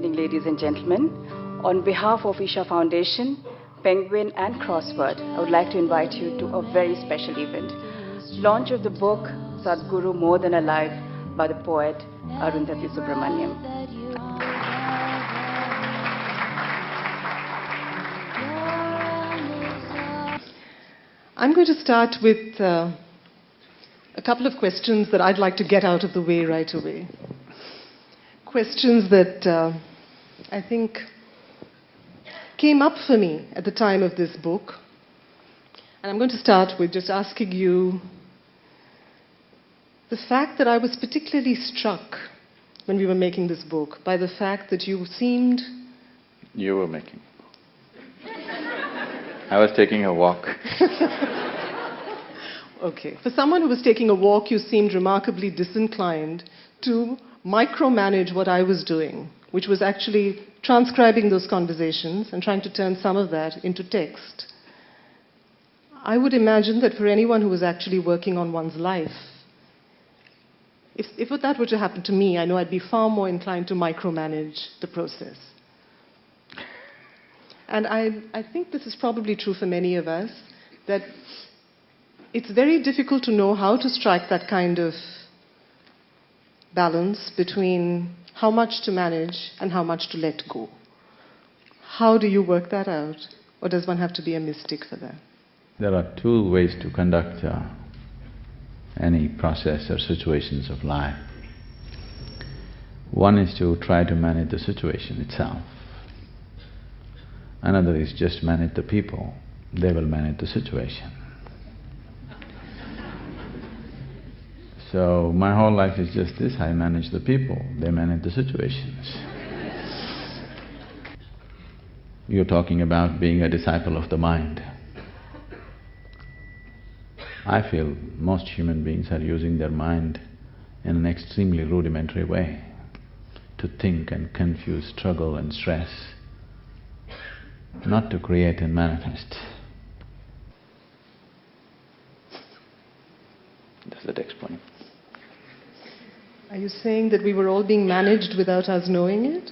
evening, ladies and gentlemen. On behalf of Isha Foundation, Penguin and Crossword, I would like to invite you to a very special event. Launch of the book Sadhguru More Than Alive by the poet Arundhati Subramanian. I'm going to start with a couple of questions that I'd like to get out of the way right away. Questions that I think came up for me at the time of this book. And I'm going to start with just asking you the fact that I was particularly struck when we were making this book by the fact that you seemed... You were making. I was taking a walk. Okay. For someone who was taking a walk, you seemed remarkably disinclined to micromanage what I was doing, which was actually transcribing those conversations and trying to turn some of that into text. I would imagine that for anyone who was actually working on one's life, if that were to happen to me, I know I'd be far more inclined to micromanage the process. And I think this is probably true for many of us, that it's very difficult to know how to strike that kind of balance between how much to manage and how much to let go. How do you work that out? Or does one have to be a mystic for that? There are two ways to conduct any process or situations of life. One is to try to manage the situation itself. Another is just manage the people, they will manage the situation. So my whole life is just this, I manage the people, they manage the situations. You're talking about being a disciple of the mind. I feel most human beings are using their mind in an extremely rudimentary way to think and confuse, struggle and stress, not to create and manifest. Does that explain? Are you saying that we were all being managed without us knowing it?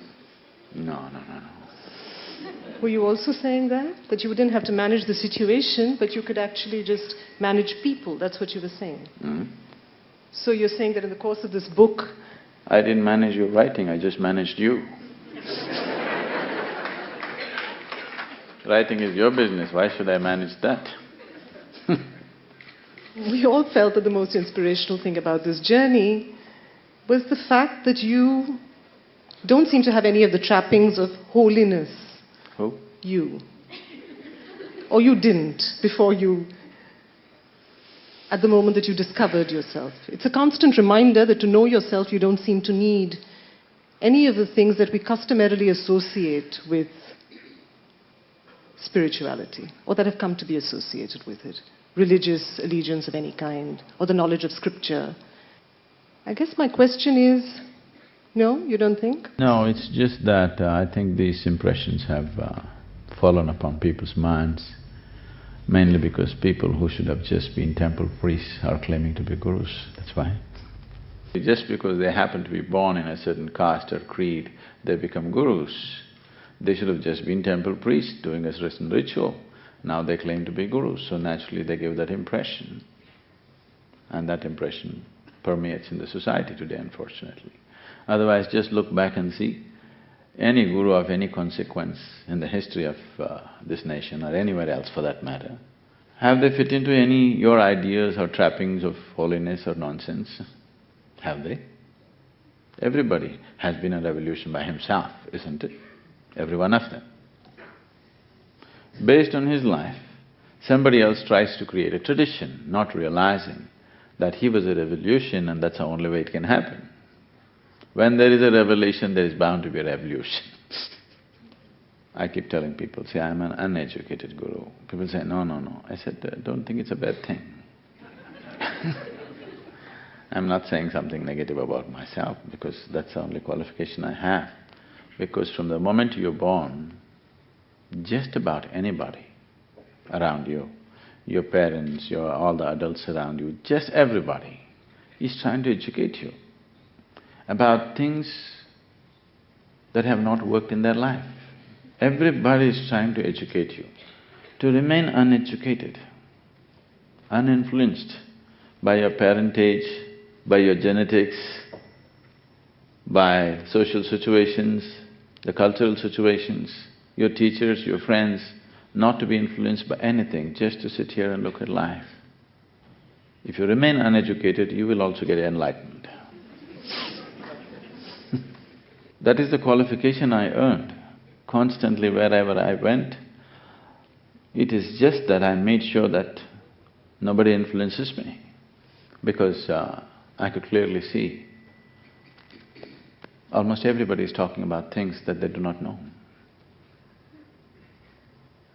No. Were you also saying that? That you didn't have to manage the situation, but you could actually just manage people, that's what you were saying? So you're saying that in the course of this book… I didn't manage your writing, I just managed you. Writing is your business, why should I manage that? We all felt that the most inspirational thing about this journey was the fact that you don't seem to have any of the trappings of holiness. Who? You. Or you didn't before you… at the moment that you discovered yourself. It's a constant reminder that to know yourself you don't seem to need any of the things that we customarily associate with spirituality, or that have come to be associated with it. Religious allegiance of any kind, or the knowledge of scripture. I guess my question is, no, you don't think? No, it's just that I think these impressions have fallen upon people's minds, mainly because people who should have just been temple priests are claiming to be gurus, that's why. Just because they happen to be born in a certain caste or creed, they become gurus. They should have just been temple priests doing a certain ritual. Now they claim to be gurus, so naturally they give that impression. And that impression permeates in the society today, unfortunately. Otherwise, just look back and see any guru of any consequence in the history of this nation or anywhere else for that matter, have they fit into any your ideas or trappings of holiness or nonsense? Have they? Everybody has been a revolution by himself, isn't it? Every one of them. Based on his life, somebody else tries to create a tradition, not realizing that he was a revolution and that's the only way it can happen. When there is a revelation, there is bound to be a revolution. I keep telling people, see, I'm an uneducated guru. People say, no. I said, don't think it's a bad thing. I'm not saying something negative about myself because that's the only qualification I have. Because from the moment you're born, just about anybody around you, your parents, all the adults around you, just everybody is trying to educate you about things that have not worked in their life. Everybody is trying to educate you. To remain uneducated, uninfluenced by your parentage, by your genetics, by social situations, the cultural situations, your teachers, your friends, not to be influenced by anything, just to sit here and look at life. If you remain uneducated, you will also get enlightened. That is the qualification I earned. Constantly wherever I went, it is just that I made sure that nobody influences me, because I could clearly see almost everybody is talking about things that they do not know.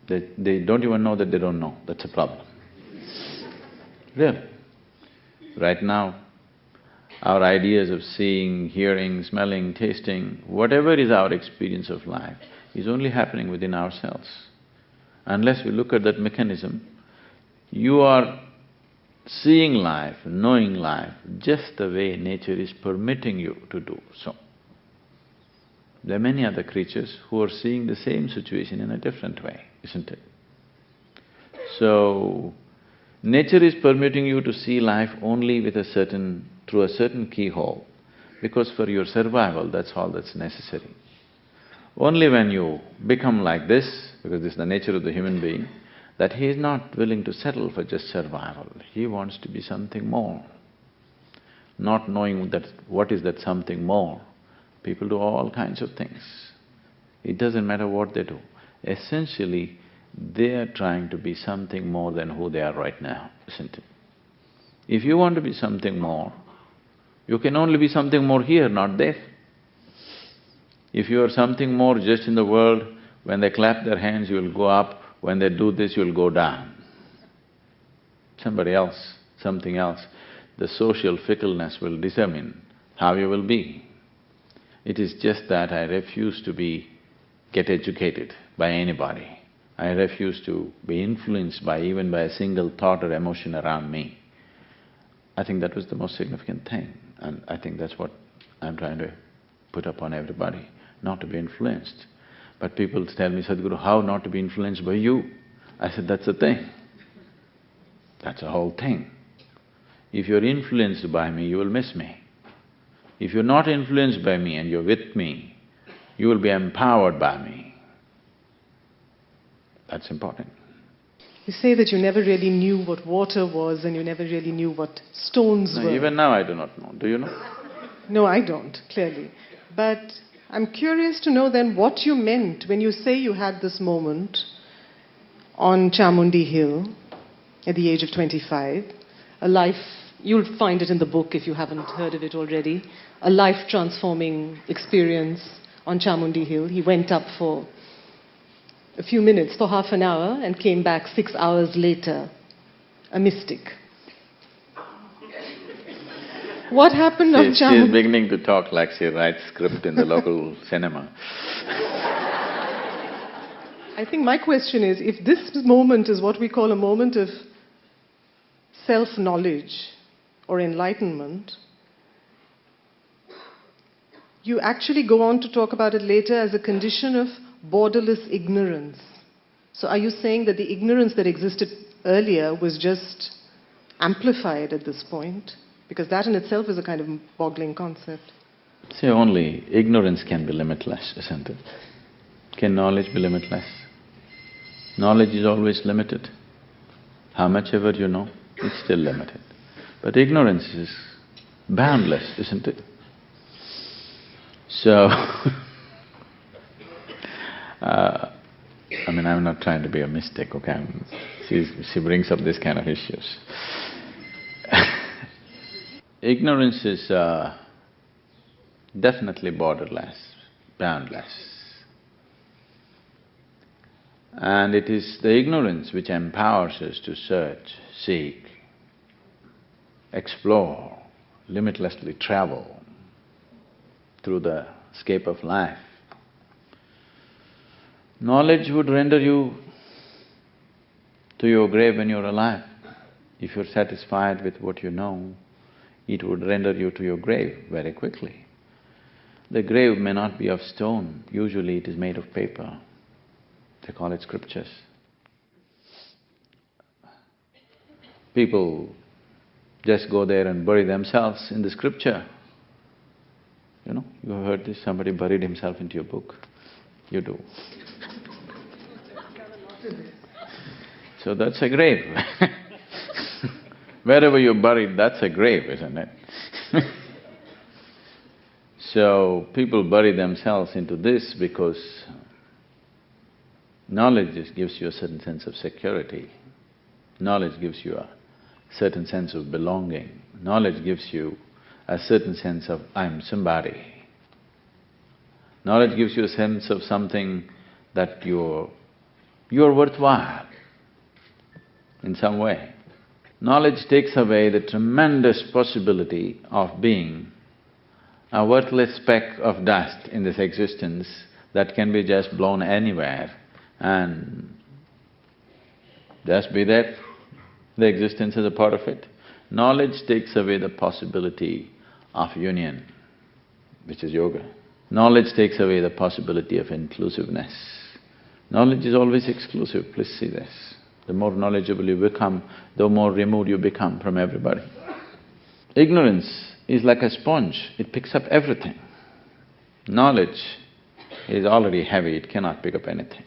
They don't even know that they don't know, that's a problem. Really. Right now, our ideas of seeing, hearing, smelling, tasting, whatever is our experience of life, is only happening within ourselves. Unless we look at that mechanism, you are seeing life, knowing life, just the way nature is permitting you to do so. There are many other creatures who are seeing the same situation in a different way, isn't it? So, nature is permitting you to see life only with through a certain keyhole, because for your survival, that's all that's necessary. Only when you become like this, because this is the nature of the human being, that he is not willing to settle for just survival, he wants to be something more. Not knowing that what is that something more, people do all kinds of things. It doesn't matter what they do. Essentially, they are trying to be something more than who they are right now, isn't it? If you want to be something more, you can only be something more here, not there. If you are something more just in the world, when they clap their hands, you will go up, when they do this, you will go down. Somebody else, something else, the social fickleness will determine how you will be. It is just that I refuse to get educated by anybody. I refuse to be influenced even by a single thought or emotion around me. I think that was the most significant thing, and I think that's what I'm trying to put upon everybody, not to be influenced. But people tell me, Sadhguru, how not to be influenced by you? I said, that's the thing. That's the whole thing. If you're influenced by me, you will miss me. If you're not influenced by me and you're with me, you will be empowered by me. That's important. You say that you never really knew what water was and you never really knew what stones No, were. even now I do not know. Do you know? No, I don't, clearly. But I'm curious to know then what you meant when you say you had this moment on Chamundi Hill at the age of 25, a life, you'll find it in the book if you haven't heard of it already, a life-transforming experience on Chamundi Hill. He went up for a few minutes, for half an hour, and came back 6 hours later, a mystic. What happened on Chamundi? She's beginning to talk like she writes script in the local cinema. I think my question is, if this moment is what we call a moment of self-knowledge or enlightenment, you actually go on to talk about it later as a condition of borderless ignorance. So are you saying that the ignorance that existed earlier was just amplified at this point? Because that in itself is a kind of boggling concept. See, only ignorance can be limitless, isn't it? Can knowledge be limitless? Knowledge is always limited. How much ever you know, it's still limited. But ignorance is boundless, isn't it? So, I'm not trying to be a mystic, okay? She brings up this kind of issues. Ignorance is definitely borderless, boundless. And it is the ignorance which empowers us to search, seek, explore, limitlessly travel through the scape of life. Knowledge would render you to your grave when you're alive. If you're satisfied with what you know, it would render you to your grave very quickly. The grave may not be of stone, usually it is made of paper. They call it scriptures. People just go there and bury themselves in the scripture. You know, you have heard this, somebody buried himself into your book. You do. So that's a grave. Wherever you're buried, that's a grave, isn't it? So people bury themselves into this because knowledge just gives you a certain sense of security. Knowledge gives you a certain sense of belonging. Knowledge gives you a certain sense of, I'm somebody. Knowledge gives you a sense of something that you're worthwhile in some way. Knowledge takes away the tremendous possibility of being a worthless speck of dust in this existence that can be just blown anywhere and just be there. The existence is a part of it. Knowledge takes away the possibility of union, which is yoga. Knowledge takes away the possibility of inclusiveness. Knowledge is always exclusive, please see this. The more knowledgeable you become, the more removed you become from everybody. Ignorance is like a sponge, it picks up everything. Knowledge is already heavy, it cannot pick up anything.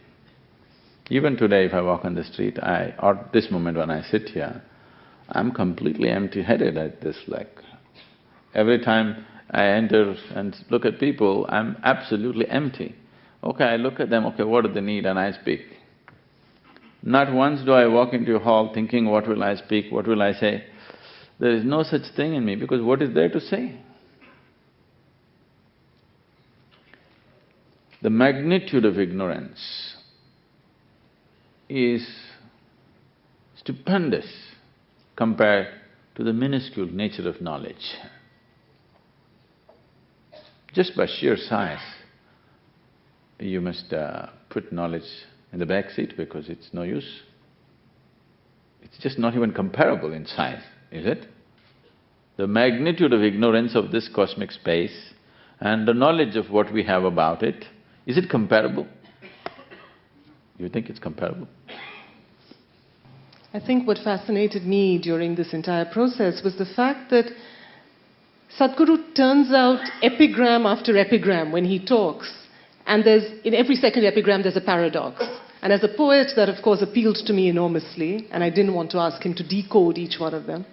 Even today if I walk on the street, or this moment when I sit here, I'm completely empty-headed at this, like… Every time I enter and look at people, I'm absolutely empty. Okay, I look at them, okay, what do they need, and I speak. Not once do I walk into a hall thinking, what will I speak, what will I say? There is no such thing in me, because what is there to say? The magnitude of ignorance is stupendous compared to the minuscule nature of knowledge. Just by sheer size, you must put knowledge in the back seat because it's no use. It's just not even comparable in size, is it? The magnitude of ignorance of this cosmic space and the knowledge of what we have about it, is it comparable? You think it's comparable? I think what fascinated me during this entire process was the fact that Sadhguru turns out epigram after epigram when he talks, and in every second epigram there's a paradox. And as a poet, that of course appealed to me enormously, and I didn't want to ask him to decode each one of them.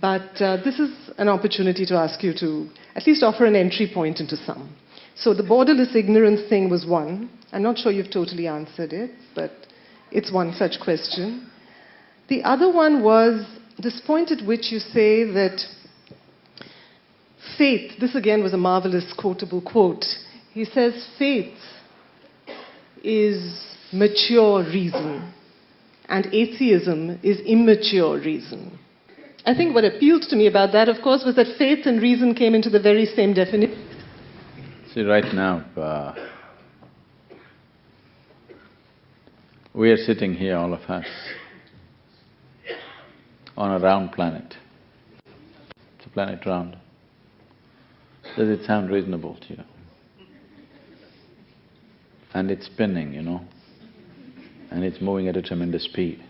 But this is an opportunity to ask you to at least offer an entry point into some. So the borderless ignorance thing was one. I'm not sure you've totally answered it, but it's one such question. The other one was this point at which you say that faith, this again was a marvelous quotable quote. He says, faith is mature reason and atheism is immature reason. I think what appealed to me about that, of course, was that faith and reason came into the very same definition. See, right now, we are sitting here, all of us, on a round planet. It's a planet round. Does it sound reasonable to you? And it's spinning, you know, and it's moving at a tremendous speed.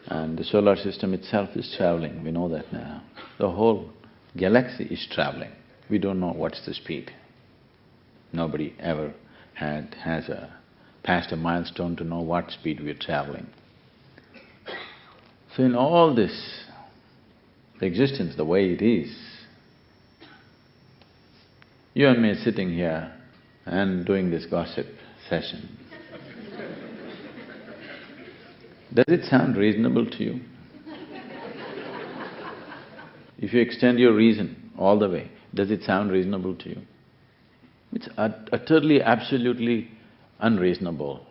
And the solar system itself is traveling, we know that now. The whole galaxy is traveling. We don't know what's the speed. Nobody ever passed a milestone to know what speed we're traveling. So in all this, the existence, the way it is, you and me are sitting here and doing this gossip session. Does it sound reasonable to you? If you extend your reason all the way, does it sound reasonable to you? It's utterly, absolutely unreasonable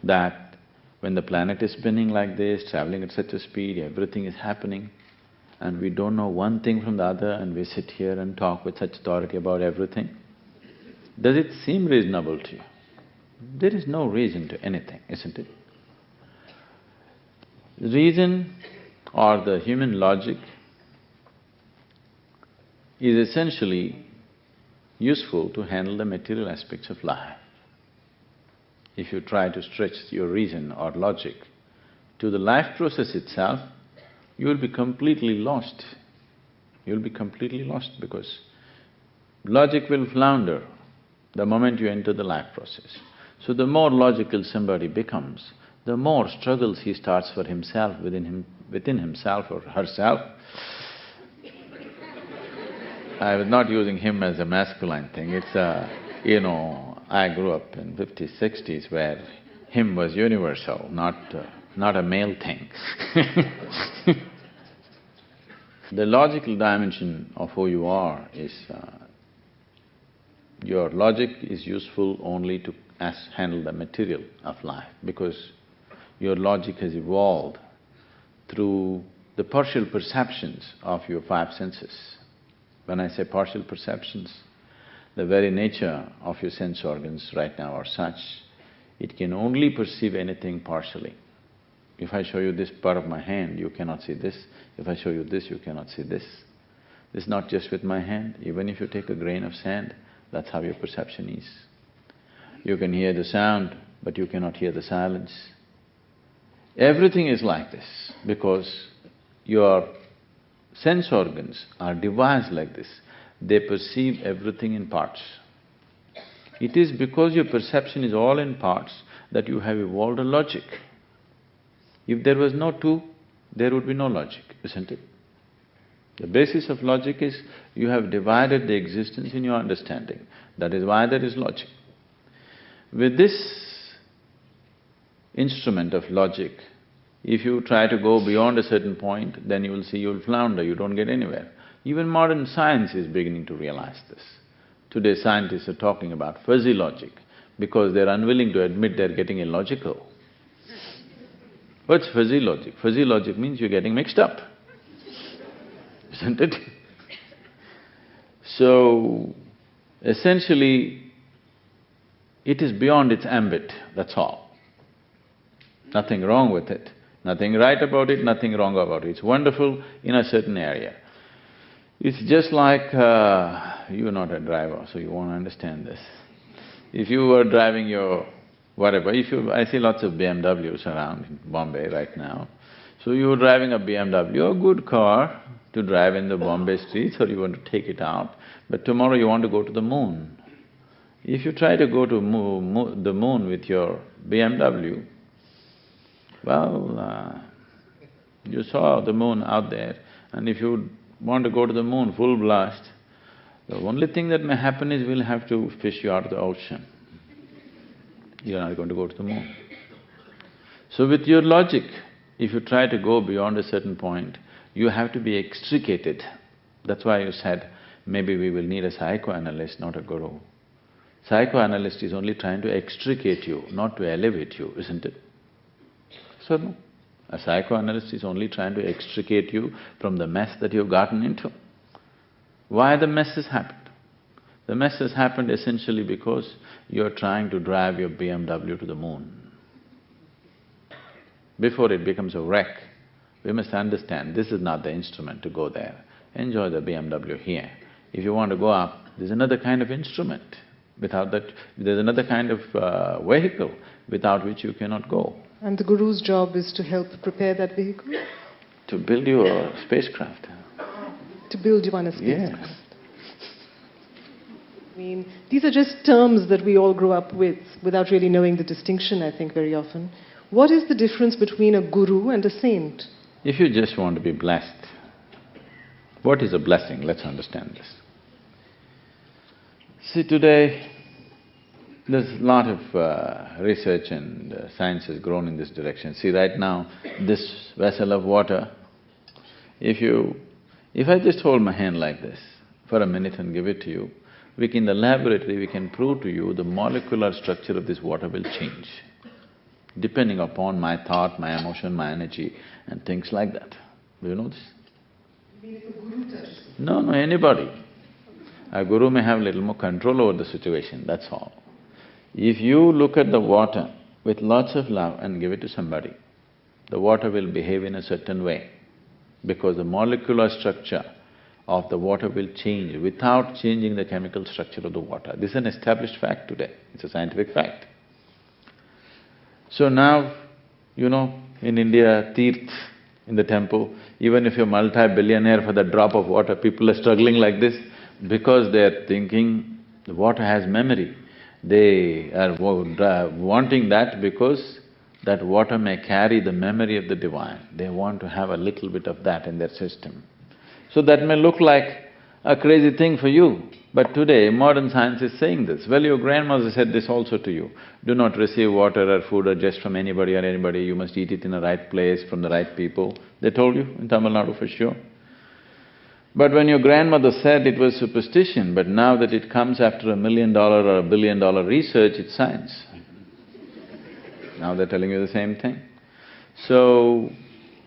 that when the planet is spinning like this, traveling at such a speed, everything is happening, and we don't know one thing from the other, and we sit here and talk with such authority about everything. Does it seem reasonable to you? There is no reason to anything, isn't it? Reason or the human logic is essentially useful to handle the material aspects of life. If you try to stretch your reason or logic to the life process itself, you will be completely lost. You'll be completely lost because logic will flounder the moment you enter the life process. So the more logical somebody becomes, the more struggles he starts for himself, within himself or herself. I was not using him as a masculine thing, it's I grew up in 50s, 60s where him was universal, not a male thing. The logical dimension of who you are is, your logic is useful only to handle the material of life because your logic has evolved through the partial perceptions of your five senses. When I say partial perceptions, the very nature of your sense organs right now are such, it can only perceive anything partially. If I show you this part of my hand, you cannot see this. If I show you this, you cannot see this. This is not just with my hand, even if you take a grain of sand, that's how your perception is. You can hear the sound, but you cannot hear the silence. Everything is like this because your sense organs are devised like this. They perceive everything in parts. It is because your perception is all in parts that you have evolved a logic. If there was no two, there would be no logic, isn't it? The basis of logic is you have divided the existence in your understanding. That is why there is logic. With this instrument of logic, if you try to go beyond a certain point, then you will see you'll flounder, you don't get anywhere. Even modern science is beginning to realize this. Today scientists are talking about fuzzy logic because they're unwilling to admit they're getting illogical. What's fuzzy logic? Fuzzy logic means you're getting mixed up, isn't it? So, essentially, it is beyond its ambit, that's all. Nothing wrong with it, nothing right about it, nothing wrong about it. It's wonderful in a certain area. It's just like… you're not a driver, so you won't understand this. If you were driving your whatever, I see lots of BMWs around in Bombay right now. So you're driving a BMW, a good car to drive in the Bombay streets, or you want to take it out, but tomorrow you want to go to the moon. If you try to go to the moon with your BMW, well, you saw the moon out there, and if you want to go to the moon full blast, the only thing that may happen is we'll have to fish you out of the ocean. You're not going to go to the moon. So with your logic, if you try to go beyond a certain point, you have to be extricated. That's why you said, maybe we will need a psychoanalyst, not a guru. Psychoanalyst is only trying to extricate you, not to elevate you, isn't it? So no, a psychoanalyst is only trying to extricate you from the mess that you've gotten into. Why the mess has happened? The mess has happened essentially because you're trying to drive your BMW to the moon. Before it becomes a wreck, we must understand this is not the instrument to go there. Enjoy the BMW here. If you want to go up, there's another kind of instrument. Without that, there's another kind of vehicle without which you cannot go. And the Guru's job is to help prepare that vehicle? To build you a spacecraft. To build you on a spacecraft? Yes. I mean, these are just terms that we all grow up with without really knowing the distinction, I think, very often. What is the difference between a guru and a saint? If you just want to be blessed, what is a blessing? Let's understand this. See, today, there's a lot of research and science has grown in this direction. See, right now, this vessel of water, if I just hold my hand like this for a minute and give it to you, in the laboratory we can prove to you the molecular structure of this water will change, depending upon my thought, my emotion, my energy and things like that. Do you know this? You mean if a guru touches? No, anybody. A guru may have little more control over the situation, that's all. If you look at the water with lots of love and give it to somebody, the water will behave in a certain way because the molecular structure of the water will change without changing the chemical structure of the water. This is an established fact today, it's a scientific fact. So now, in India, Tirth, in the temple, even if you're multi-billionaire for that drop of water, people are struggling like this because they're thinking the water has memory. They are wanting that because that water may carry the memory of the divine. They want to have a little bit of that in their system. So that may look like a crazy thing for you, but today modern science is saying this. Well, your grandmother said this also to you. Do not receive water or food or just from anybody, you must eat it in the right place, from the right people. They told you in Tamil Nadu for sure. But when your grandmother said it was superstition, but now that it comes after $1 million or $1 billion research, it's science. Now they're telling you the same thing. So,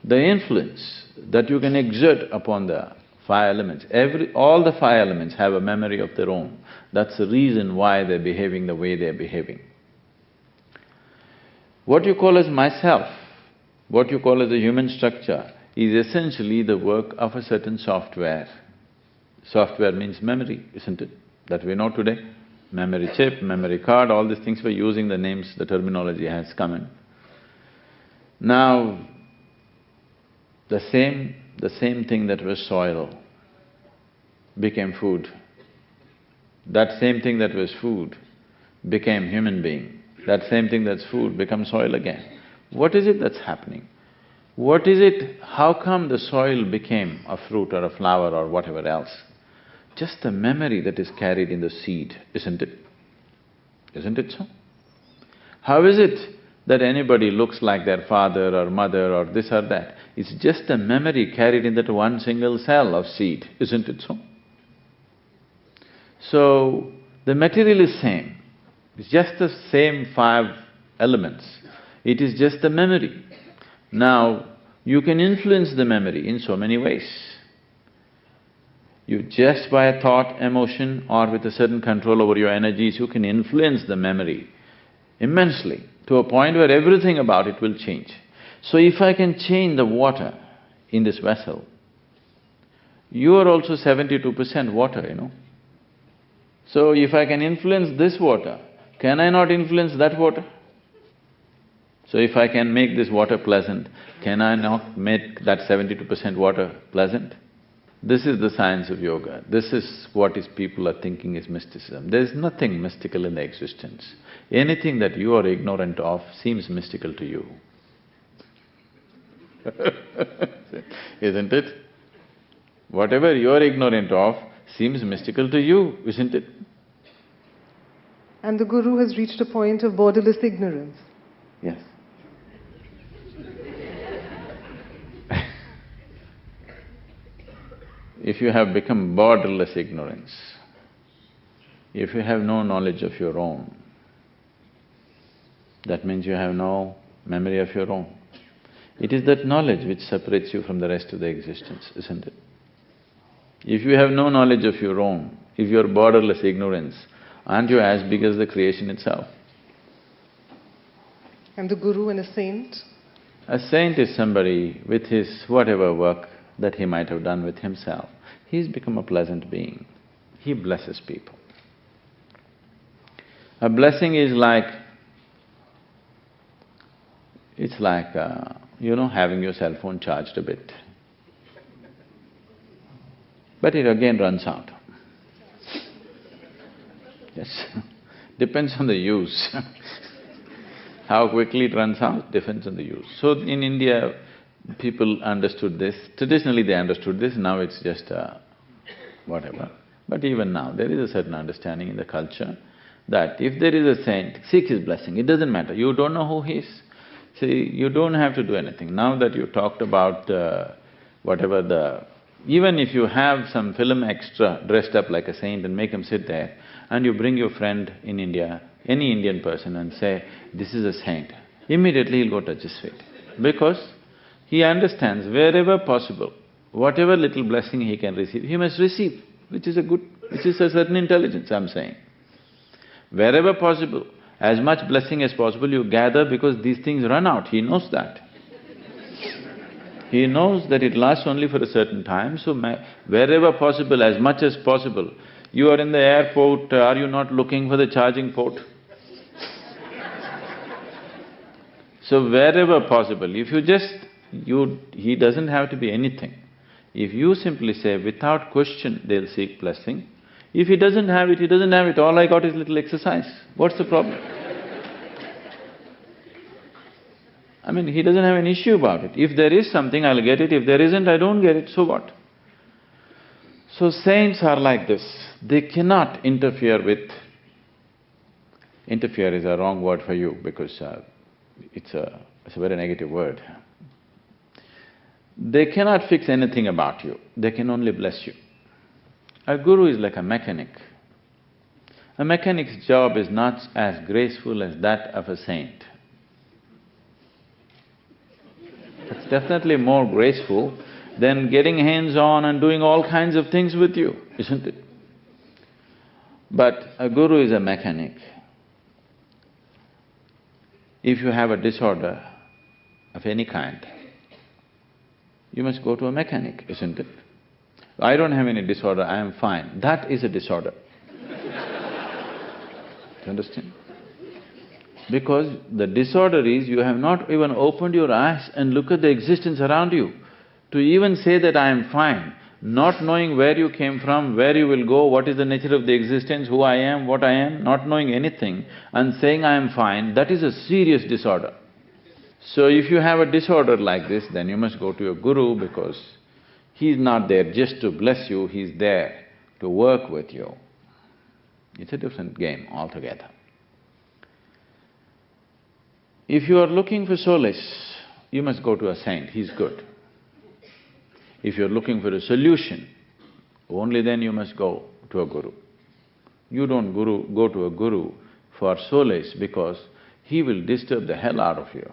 the influence that you can exert upon the five elements, all the five elements have a memory of their own. That's the reason why they're behaving the way they're behaving. What you call as myself, what you call as a human structure, is essentially the work of a certain software. Software means memory, isn't it? That we know today. Memory chip, memory card, all these things we're using, the names, the terminology has come in. Now, the same thing that was soil became food. That same thing that was food became human being. That same thing that's food becomes soil again. What is it that's happening? What is it… how come the soil became a fruit or a flower or whatever else? Just the memory that is carried in the seed, isn't it? Isn't it so? How is it that anybody looks like their father or mother or this or that? It's just a memory carried in that one single cell of seed, isn't it so? So, the material is same. It's just the same five elements. It is just the memory. Now, you can influence the memory in so many ways. You just by a thought, emotion or with a certain control over your energies, you can influence the memory immensely to a point where everything about it will change. So if I can change the water in this vessel, you are also 72% water, So if I can influence this water, can I not influence that water? So if I can make this water pleasant, can I not make that 72% water pleasant? This is the science of yoga. This is what is people are thinking is mysticism. There is nothing mystical in the existence. Anything that you are ignorant of seems mystical to you. Isn't it? Whatever you are ignorant of seems mystical to you, isn't it? And the Guru has reached a point of borderless ignorance. Yes. If you have become borderless ignorance, if you have no knowledge of your own, that means you have no memory of your own. It is that knowledge which separates you from the rest of the existence, isn't it? If you have no knowledge of your own, if you're borderless ignorance, aren't you as big as the creation itself? And the Guru and a saint? A saint is somebody with his whatever work that he might have done with himself. He's become a pleasant being. He blesses people. A blessing is like… it's like, having your cell phone charged a bit. But it again runs out. Yes, depends on the use. How quickly it runs out depends on the use. So in India, people understood this. Traditionally they understood this, now it's just whatever. But even now, there is a certain understanding in the culture that if there is a saint, seek his blessing, it doesn't matter, you don't know who he is. See, you don't have to do anything. Now that you talked about whatever the… even if you have some film extra dressed up like a saint and make him sit there, and you bring your friend in India, any Indian person and say, this is a saint, immediately he'll go touch his feet. Because he understands wherever possible, whatever little blessing he can receive, he must receive, which is a certain intelligence, I'm saying. Wherever possible, as much blessing as possible you gather because these things run out, he knows that. He knows that it lasts only for a certain time, so wherever possible, as much as possible, you are in the airport, are you not looking for the charging port? So wherever possible, if you just… he doesn't have to be anything. If you simply say, without question, they'll seek blessing. If he doesn't have it, he doesn't have it, all I got is little exercise. What's the problem? I mean, he doesn't have an issue about it. If there is something, I'll get it. If there isn't, I don't get it, so what? So saints are like this. They cannot interfere with… Interfere is a wrong word for you because it's a very negative word. They cannot fix anything about you, they can only bless you. A guru is like a mechanic. A mechanic's job is not as graceful as that of a saint. It's definitely more graceful than getting hands-on and doing all kinds of things with you, isn't it? But a guru is a mechanic. If you have a disorder of any kind, you must go to a mechanic, isn't it? I don't have any disorder, I am fine. That is a disorder. Do you understand? Because the disorder is you have not even opened your eyes and look at the existence around you. To even say that I am fine, not knowing where you came from, where you will go, what is the nature of the existence, who I am, what I am, not knowing anything and saying I am fine, that is a serious disorder. So if you have a disorder like this, then you must go to your guru because he's not there just to bless you, he's there to work with you. It's a different game altogether. If you are looking for solace, you must go to a saint, he's good. If you're looking for a solution, only then you must go to a guru. You don't go to a guru for solace because he will disturb the hell out of you.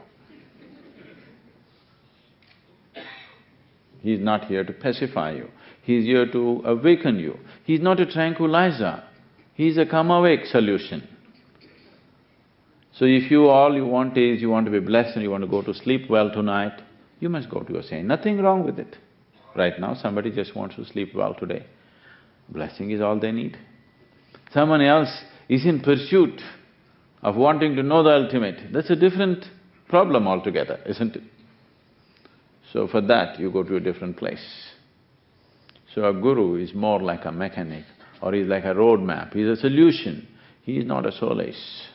He's not here to pacify you, he's here to awaken you. He's not a tranquilizer, he's a come-awake solution. So if all you want is, you want to be blessed and you want to go to sleep well tonight, you must go to a saint, nothing wrong with it. Right now, somebody just wants to sleep well today. Blessing is all they need. Someone else is in pursuit of wanting to know the ultimate. That's a different problem altogether, isn't it? So for that, you go to a different place. So a guru is more like a mechanic or he's like a road map, he's a solution, he is not a solace.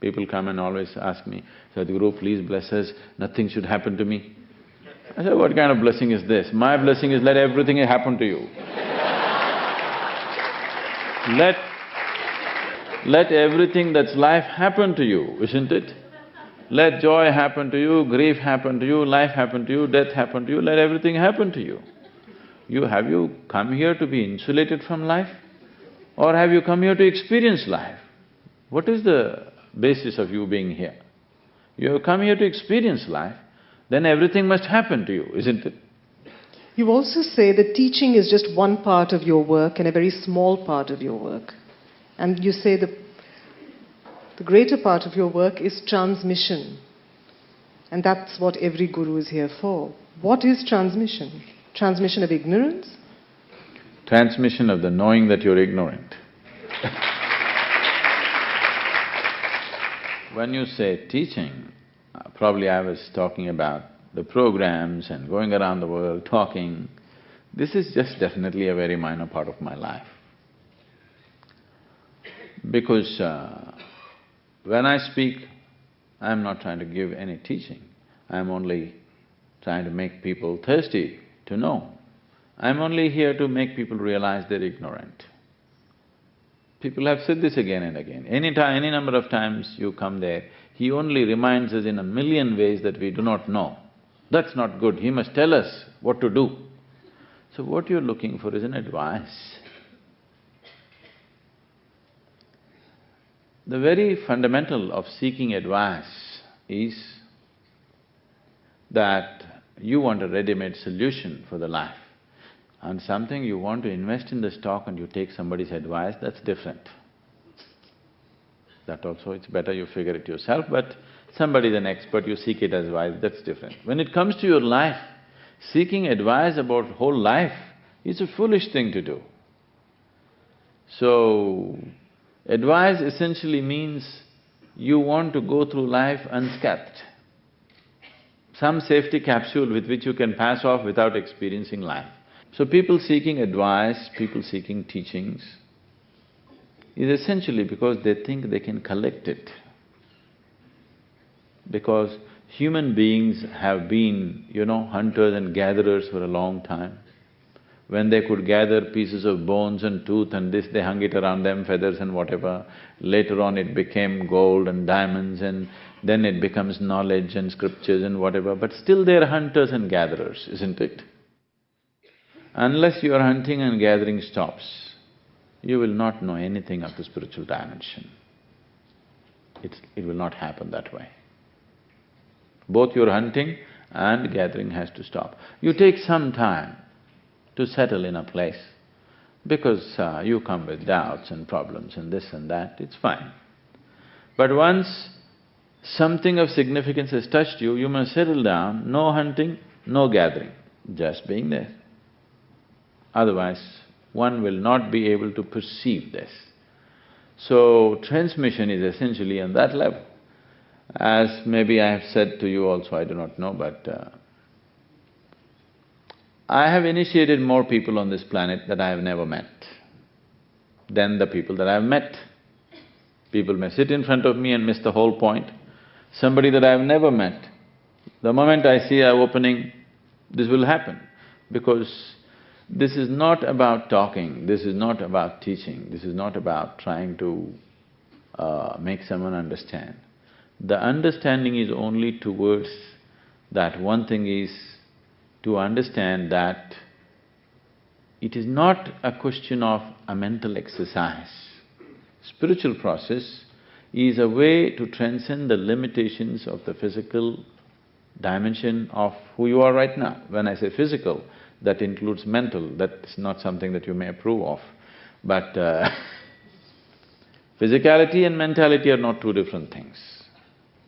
People come and always ask me, Sadhguru, please bless us, nothing should happen to me. I said, what kind of blessing is this? My blessing is let everything happen to you. Let everything that's life happen to you, isn't it? Let joy happen to you, grief happen to you, life happen to you, death happen to you, let everything happen to you. Have you come here to be insulated from life? Or have you come here to experience life? What is the basis of you being here? You have come here to experience life, then everything must happen to you, isn't it? You also say that teaching is just one part of your work and a very small part of your work. And you say the greater part of your work is transmission. And that's what every guru is here for. What is transmission? Transmission of ignorance? Transmission of the knowing that you're ignorant. When you say teaching, probably I was talking about the programs and going around the world talking. This is just definitely a very minor part of my life. Because when I speak, I'm not trying to give any teaching. I'm only trying to make people thirsty to know. I'm only here to make people realize they're ignorant. People have said this again and again. Any number of times you come there, he only reminds us in a million ways that we do not know. That's not good, he must tell us what to do. So what you're looking for is an advice. The very fundamental of seeking advice is that you want a ready-made solution for the life. And something you want to invest in the stock and you take somebody's advice, that's different. That also, it's better you figure it yourself, but somebody's an expert, you seek it as advice, that's different. When it comes to your life, Seeking advice about whole life is a foolish thing to do. So, advice essentially means you want to go through life unscathed. Some safety capsule with which you can pass off without experiencing life. So people seeking advice, people seeking teachings is essentially because they think they can collect it. Because human beings have been, hunters and gatherers for a long time. When they could gather pieces of bones and tooth and this, they hung it around them, feathers and whatever. Later on it became gold and diamonds, and then it becomes knowledge and scriptures and whatever, but still they're hunters and gatherers, isn't it? Unless your hunting and gathering stops, you will not know anything of the spiritual dimension. It will not happen that way. Both your hunting and gathering has to stop. You take some time to settle in a place because you come with doubts and problems and this and that, it's fine. But once something of significance has touched you, you must settle down, no hunting, no gathering, just being there. Otherwise, one will not be able to perceive this. So, transmission is essentially on that level. As maybe I have said to you also, I do not know, but I have initiated more people on this planet that I have never met than the people that I have met. People may sit in front of me and miss the whole point. Somebody that I have never met, the moment I see an opening, this will happen. Because this is not about talking, this is not about teaching, this is not about trying to make someone understand. The understanding is only towards that one thing is to understand that it is not a question of a mental exercise. Spiritual process is a way to transcend the limitations of the physical dimension of who you are right now. When I say physical, that includes mental, that's not something that you may approve of. But physicality and mentality are not two different things.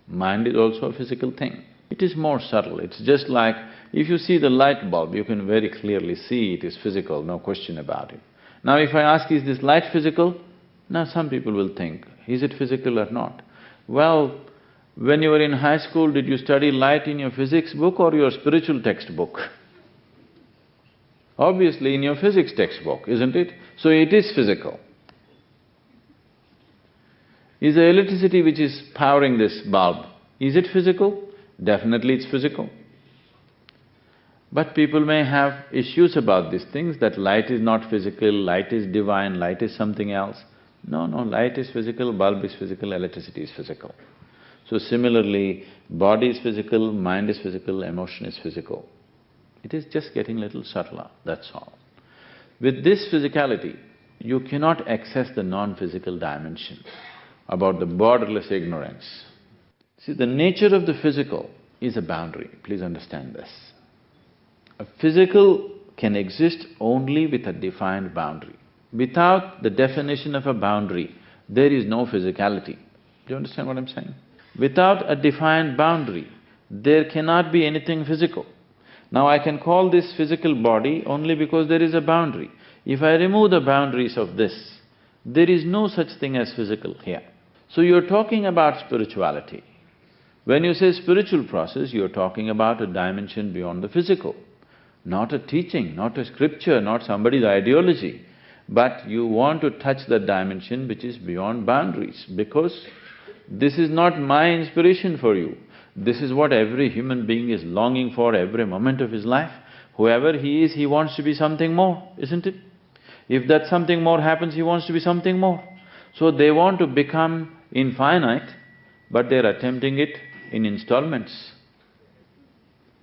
Mind is also a physical thing. It is more subtle, it's just like if you see the light bulb, you can very clearly see it is physical, no question about it. Now if I ask, is this light physical? Now some people will think, is it physical or not? Well, when you were in high school, did you study light in your physics book or your spiritual textbook? Obviously in your physics textbook, isn't it? So it is physical. Is the electricity which is powering this bulb, is it physical? Definitely it's physical. But people may have issues about these things, that light is not physical, light is divine, light is something else. No, light is physical, bulb is physical, electricity is physical. So similarly, body is physical, mind is physical, emotion is physical. It is just getting little subtler, that's all. With this physicality, you cannot access the non-physical dimension about the borderless ignorance. See, the nature of the physical is a boundary, please understand this. A physical can exist only with a defined boundary. Without the definition of a boundary, there is no physicality. Do you understand what I'm saying? Without a defined boundary, there cannot be anything physical. Now I can call this physical body only because there is a boundary. If I remove the boundaries of this, there is no such thing as physical here. So you're talking about spirituality. When you say spiritual process, you're talking about a dimension beyond the physical. Not a teaching, not a scripture, not somebody's ideology, but you want to touch that dimension which is beyond boundaries, because this is not my inspiration for you. This is what every human being is longing for every moment of his life. Whoever he is, he wants to be something more, isn't it? If that something more happens, he wants to be something more. So they want to become infinite, but they're attempting it in installments.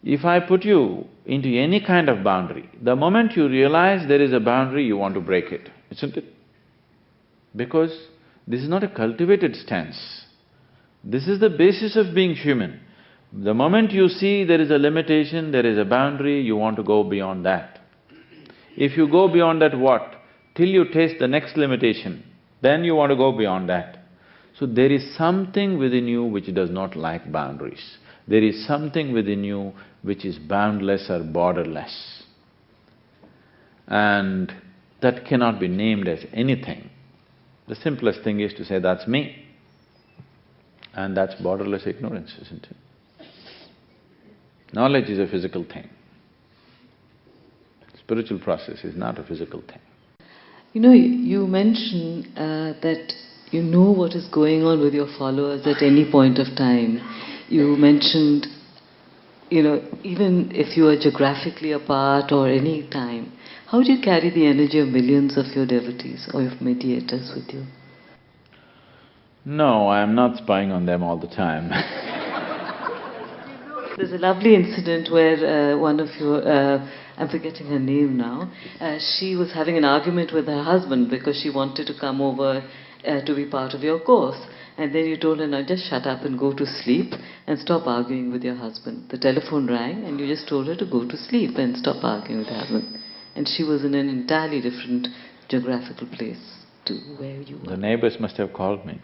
If I put you into any kind of boundary, the moment you realize there is a boundary, you want to break it, isn't it? Because this is not a cultivated stance. This is the basis of being human. The moment you see there is a limitation, there is a boundary, you want to go beyond that. If you go beyond that, what? Till you taste the next limitation, then you want to go beyond that. So there is something within you which does not like boundaries. There is something within you which is boundless or borderless. And that cannot be named as anything. The simplest thing is to say, that's me. And that's borderless ignorance, isn't it? Knowledge is a physical thing. Spiritual process is not a physical thing. You know, you mention that you know what is going on with your followers at any point of time. You mentioned, even if you are geographically apart or any time, how do you carry the energy of millions of your devotees or your mediators with you? No, I am not spying on them all the time. There's a lovely incident where one of your, I'm forgetting her name now, she was having an argument with her husband because she wanted to come over to be part of your course. And then you told her, now just shut up and go to sleep and stop arguing with your husband. The telephone rang and you just told her to go to sleep and stop arguing with her husband. And she was in an entirely different geographical place to where you were. The neighbors must have called me.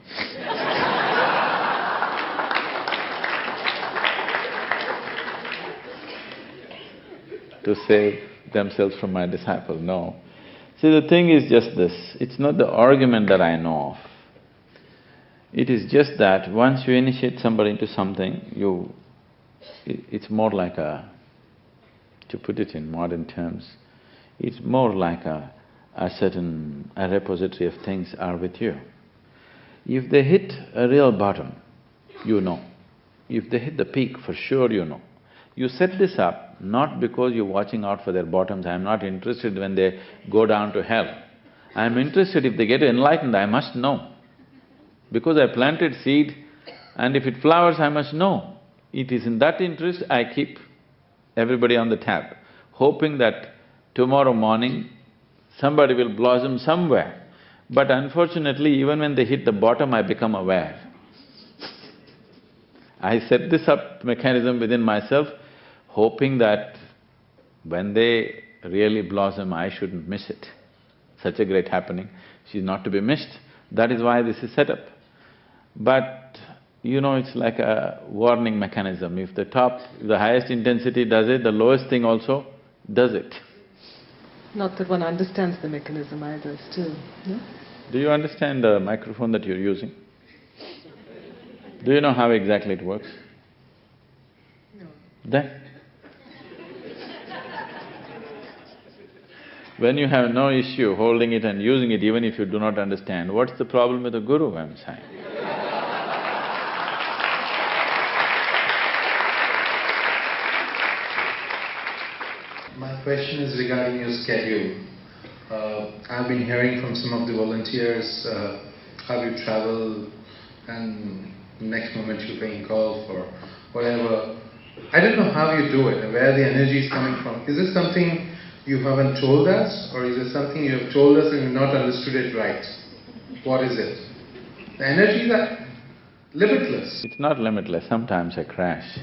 To save themselves from my disciple, no. See, the thing is just this, it's not the argument that I know of. It is just that once you initiate somebody into something, it's more like to put it in modern terms, it's more like a repository of things are with you. If they hit a real bottom, you know. If they hit the peak, for sure you know. You set this up not because you're watching out for their bottoms. I'm not interested when they go down to hell. I'm interested if they get enlightened, I must know. Because I planted seed and if it flowers, I must know. It is in that interest I keep everybody on the tap, hoping that tomorrow morning somebody will blossom somewhere. But unfortunately, even when they hit the bottom, I become aware. I set this up mechanism within myself, hoping that when they really blossom, I shouldn't miss it. Such a great happening, she's not to be missed. That is why this is set up. But, it's like a warning mechanism. If the highest intensity does it, the lowest thing also does it. Not that one understands the mechanism either, still, no? Do you understand the microphone that you're using? Do you know how exactly it works? No. Then? When you have no issue holding it and using it, even if you do not understand, what's the problem with the guru, I'm saying? My question is regarding your schedule. I've been hearing from some of the volunteers how you travel and next moment you're paying golf or whatever. I don't know how you do it and where the energy is coming from. Is this something you haven't told us, or is it something you have told us and you've not understood it right? What is it? The energies are limitless. It's not limitless, sometimes I crash.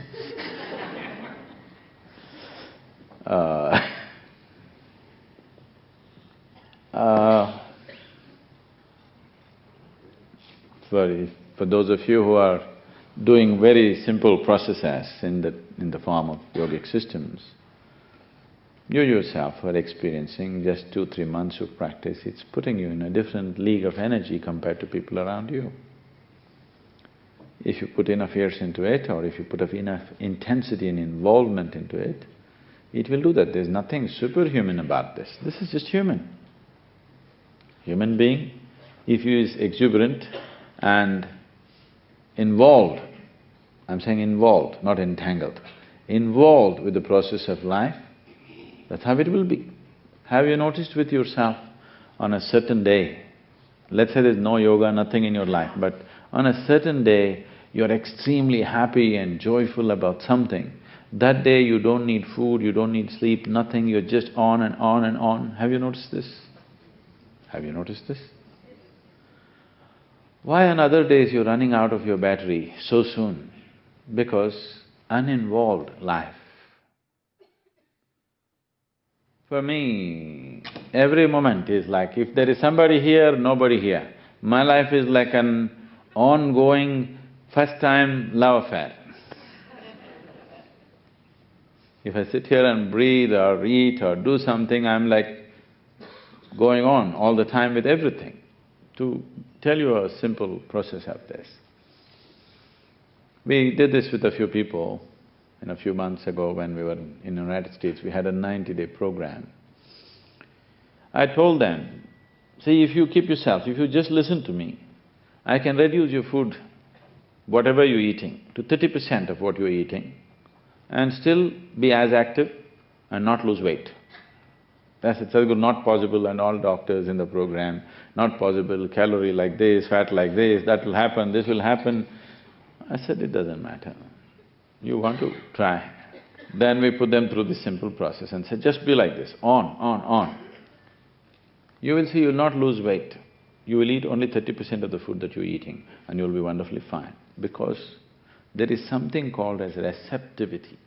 For those of you who are doing very simple processes in the form of yogic systems, you yourself are experiencing just 2-3 months of practice, it's putting you in a different league of energy compared to people around you. If you put enough years into it, or if you put enough intensity and involvement into it, it will do that. There's nothing superhuman about this. This is just human. Human being, if he is exuberant and involved, I'm saying involved, not entangled, involved with the process of life, that's how it will be. Have you noticed with yourself on a certain day, let's say there's no yoga, nothing in your life, but on a certain day, you're extremely happy and joyful about something. That day you don't need food, you don't need sleep, nothing, you're just on and on and on. Have you noticed this? Have you noticed this? Why on other days you're running out of your battery so soon? Because uninvolved life. For me, every moment is like, if there is somebody here, nobody here. My life is like an ongoing first-time love affair. If I sit here and breathe or eat or do something, I'm like going on all the time with everything. To tell you a simple process of this, we did this with a few people a few months ago when we were in the United States. We had a 90-day program. I told them, see, if you keep yourself, if you just listen to me, I can reduce your food, whatever you're eating, to 30% of what you're eating and still be as active and not lose weight. That's it, Sadhguru, not possible, and all doctors in the program, not possible, calorie like this, fat like this, that will happen, this will happen. I said, it doesn't matter. You want to try. Then we put them through this simple process and said, just be like this, on. You will see you'll not lose weight. You will eat only 30% of the food that you're eating and you'll be wonderfully fine. Because there is something called as receptivity.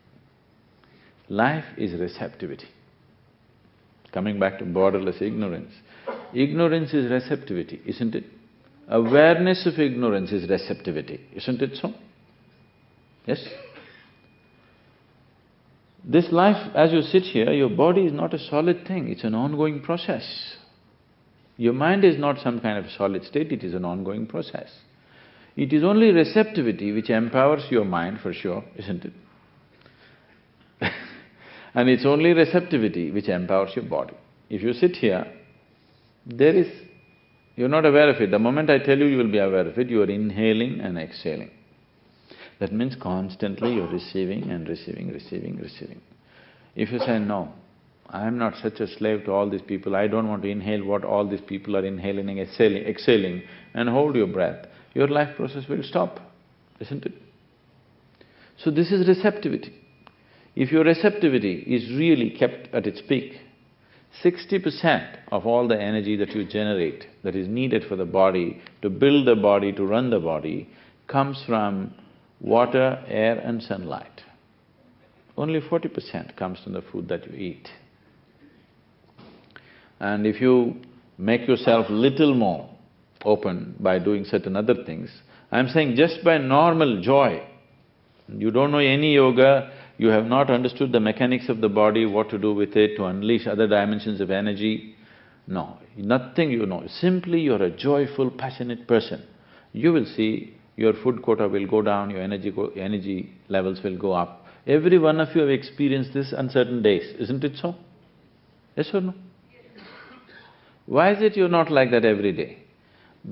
Life is receptivity. Coming back to borderless ignorance, ignorance is receptivity, isn't it? Awareness of ignorance is receptivity, isn't it so? Yes? This life, as you sit here, your body is not a solid thing, it's an ongoing process. Your mind is not some kind of solid state, it is an ongoing process. It is only receptivity which empowers your mind for sure, isn't it? And it's only receptivity which empowers your body. If you sit here, you're not aware of it. The moment I tell you, you will be aware of it, you are inhaling and exhaling. That means constantly you're receiving and receiving. If you say, no, I'm not such a slave to all these people, I don't want to inhale what all these people are inhaling and exhaling, and hold your breath, your life process will stop, isn't it? So this is receptivity. If your receptivity is really kept at its peak, 60% of all the energy that you generate, that is needed for the body, to build the body, to run the body, comes from water, air and sunlight. Only 40% comes from the food that you eat. And if you make yourself little more open by doing certain other things, I'm saying just by normal joy, you don't know any yoga, you have not understood the mechanics of the body, what to do with it, to unleash other dimensions of energy. No, nothing you know. Simply you're a joyful, passionate person. You will see your food quota will go down, your energy levels will go up. Every one of you have experienced this on certain days, isn't it so? Yes or no? Why is it you're not like that every day?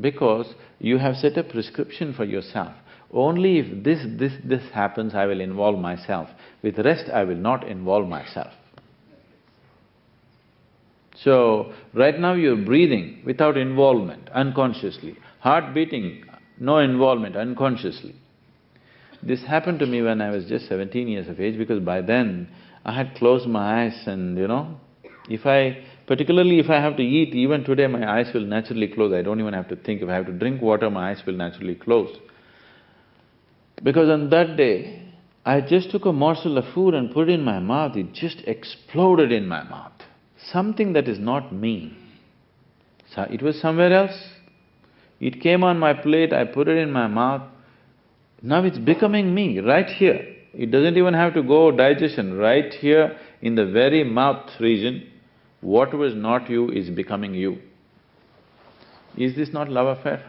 Because you have set a prescription for yourself. Only if this happens, I will involve myself. With the rest, I will not involve myself. So, right now you're breathing without involvement, unconsciously. Heart beating, no involvement, unconsciously. This happened to me when I was just 17 years of age, because by then I had closed my eyes and particularly if I have to eat, even today my eyes will naturally close, I don't even have to think. If I have to drink water, my eyes will naturally close. Because on that day, I just took a morsel of food and put it in my mouth, it just exploded in my mouth. Something that is not me. So it was somewhere else. It came on my plate, I put it in my mouth. Now it's becoming me, right here. It doesn't even have to go digestion, right here in the very mouth region, what was not you is becoming you. Is this not love affair?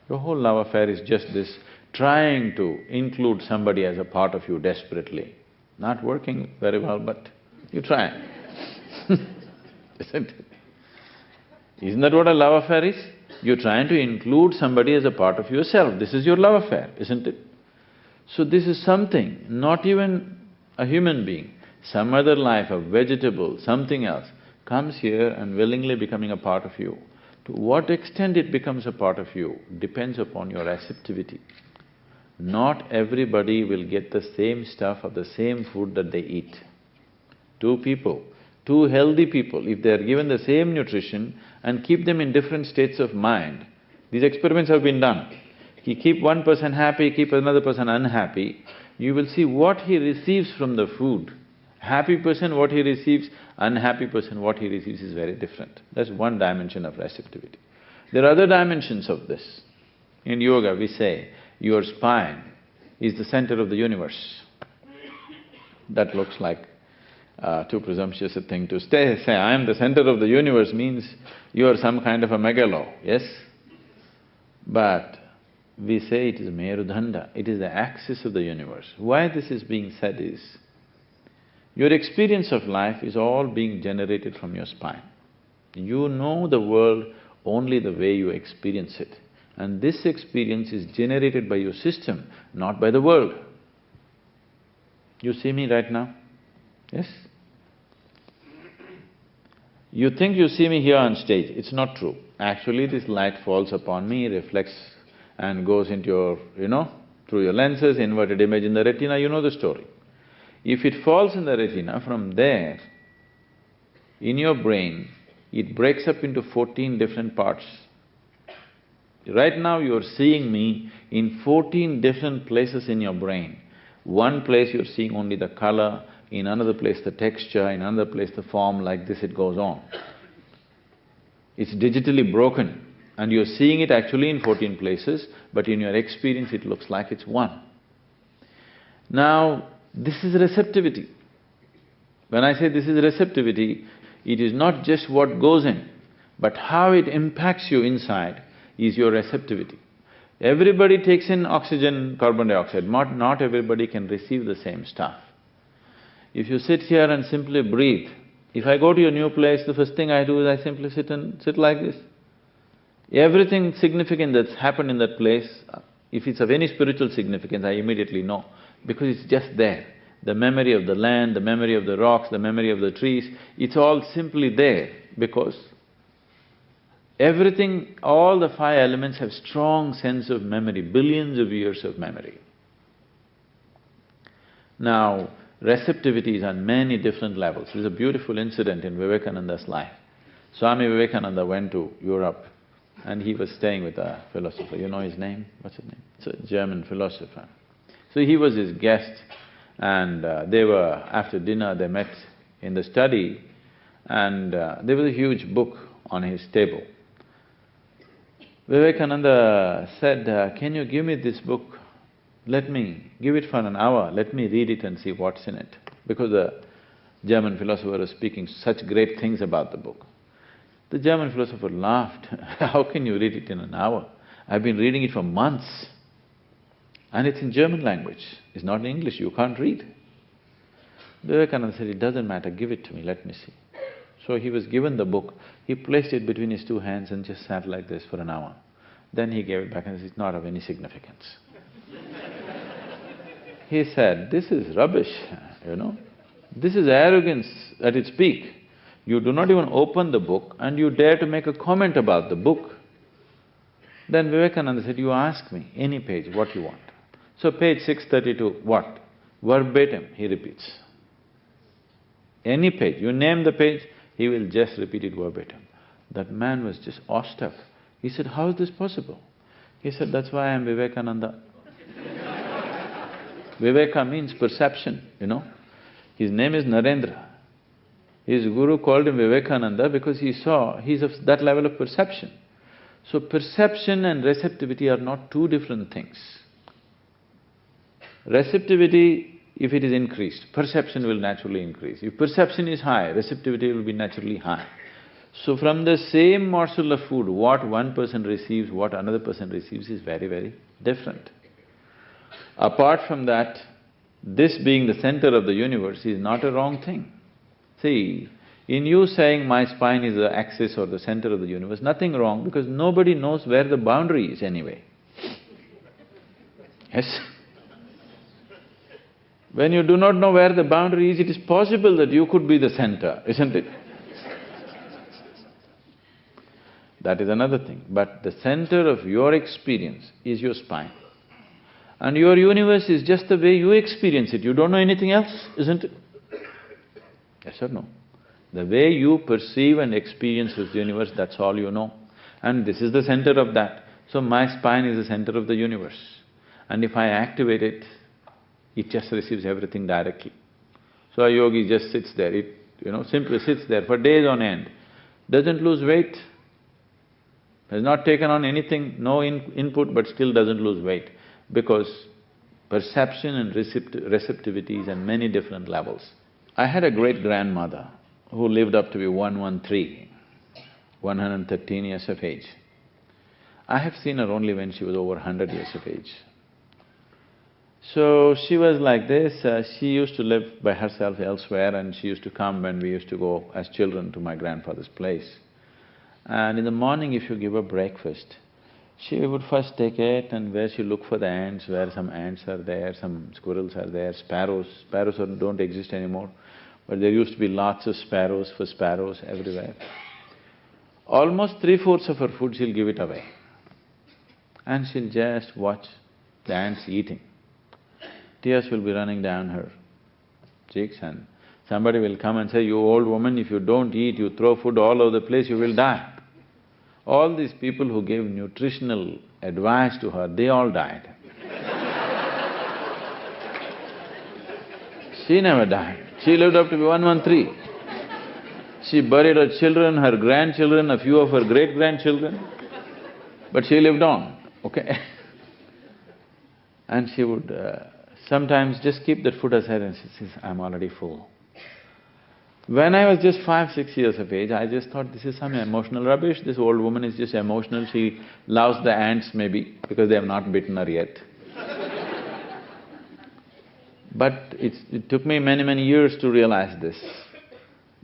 Your whole love affair is just this, trying to include somebody as a part of you desperately. Not working very well, but you try. Isn't it? Isn't that what a love affair is? You're trying to include somebody as a part of yourself. This is your love affair, isn't it? So this is something, not even a human being, some other life, a vegetable, something else, comes here and willingly becoming a part of you. To what extent it becomes a part of you depends upon your receptivity. Not everybody will get the same stuff of the same food that they eat. Two healthy people, if they are given the same nutrition and keep them in different states of mind, these experiments have been done. You keep one person happy, keep another person unhappy, you will see what he receives from the food. Happy person, what he receives, unhappy person, what he receives is very different. That's one dimension of receptivity. There are other dimensions of this. In yoga, we say, your spine is the center of the universe. That looks like too presumptuous a thing to say, I am the center of the universe means you are some kind of a megalo, yes? But we say it is Merudhanda, it is the axis of the universe. Why this is being said is, your experience of life is all being generated from your spine. You know the world only the way you experience it. And this experience is generated by your system, not by the world. You see me right now? Yes? You think you see me here on stage, it's not true. Actually, this light falls upon me, reflects and goes into your, through your lenses, inverted image in the retina, you know the story. If it falls in the retina, from there, in your brain, it breaks up into 14 different parts. Right now you're seeing me in 14 different places in your brain. One place you're seeing only the color, in another place the texture, in another place the form, like this it goes on. It's digitally broken and you're seeing it actually in 14 places, but in your experience it looks like it's one. Now, this is receptivity. When I say this is receptivity, it is not just what goes in, but how it impacts you inside is your receptivity. Everybody takes in oxygen, carbon dioxide, not everybody can receive the same stuff. If you sit here and simply breathe, if I go to a new place, the first thing I do is I simply sit like this. Everything significant that's happened in that place, if it's of any spiritual significance, I immediately know, because it's just there. The memory of the land, the memory of the rocks, the memory of the trees, it's all simply there because everything, all the five elements have strong sense of memory, billions of years of memory. Now, receptivity is on many different levels. There's a beautiful incident in Vivekananda's life. Swami Vivekananda went to Europe and he was staying with a philosopher. You know his name? What's his name? It's a German philosopher. So he was his guest and they were… after dinner they met in the study and there was a huge book on his table. Vivekananda said, can you give me this book? Let me… give it for an hour, let me read it and see what's in it. Because the German philosopher was speaking such great things about the book. The German philosopher laughed, how can you read it in an hour? I've been reading it for months. And it's in German language, it's not in English, you can't read. Vivekananda said, it doesn't matter, give it to me, let me see. So he was given the book, he placed it between his two hands and just sat like this for an hour. Then he gave it back and said, it's not of any significance. He said, this is rubbish, this is arrogance at its peak. You do not even open the book and you dare to make a comment about the book. Then Vivekananda said, you ask me, any page, what you want. So page 632, what? Verbatim, he repeats. Any page, you name the page, he will just repeat it verbatim. That man was just awestruck. He said, how is this possible? He said, that's why I am Vivekananda. Viveka means perception, His name is Narendra. His guru called him Vivekananda because he saw he's of that level of perception. So perception and receptivity are not two different things. Receptivity, if it is increased, perception will naturally increase. If perception is high, receptivity will be naturally high. So from the same morsel of food, what one person receives, what another person receives is very, very different. Apart from that, this being the center of the universe is not a wrong thing. See, in you saying my spine is the axis or the center of the universe, nothing wrong because nobody knows where the boundary is anyway. Yes? When you do not know where the boundary is, it is possible that you could be the center, isn't it? That is another thing. But the center of your experience is your spine. And your universe is just the way you experience it. You don't know anything else, isn't it? Yes or no? The way you perceive and experience this universe, that's all you know. And this is the center of that. So my spine is the center of the universe. And if I activate it, it just receives everything directly. So a yogi just sits there, simply sits there for days on end, doesn't lose weight, has not taken on anything, no input, but still doesn't lose weight, because perception and receptivities and many different levels. I had a great-grandmother who lived up to be 113, 113 years of age. I have seen her only when she was over 100 years of age. So she was like this, she used to live by herself elsewhere and she used to come when we used to go as children to my grandfather's place. And in the morning if you give her breakfast, she would first take it and where she look for the ants, where some ants are there, some squirrels are there, sparrows don't exist anymore, but there used to be lots of sparrows everywhere. Almost 3/4 of her food she'll give it away. And she'll just watch the ants eating. Tears will be running down her cheeks and somebody will come and say, "You old woman, if you don't eat, you throw food all over the place, you will die." All these people who gave nutritional advice to her, they all died. She never died. She lived up to be 113. She buried her children, her grandchildren, a few of her great-grandchildren, but she lived on, okay? And she would sometimes just keep that food aside and she says, "I'm already full." When I was just 5, 6 years of age, I just thought this is some emotional rubbish, this old woman is just emotional, she loves the ants maybe because they have not bitten her yet. But it took me many years to realize this,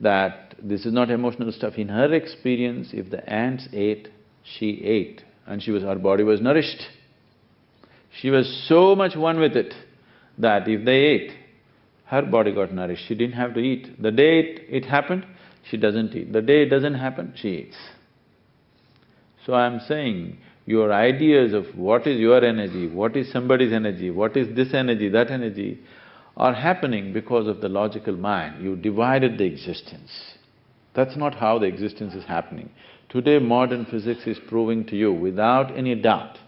that this is not emotional stuff. In her experience, if the ants ate, she ate and her body was nourished. She was so much one with it that if they ate, her body got nourished, she didn't have to eat. The day it happened, she doesn't eat. The day it doesn't happen, she eats. So I'm saying, your ideas of what is your energy, what is somebody's energy, what is this energy, that energy, are happening because of the logical mind. You divided the existence. That's not how the existence is happening. Today modern physics is proving to you without any doubt,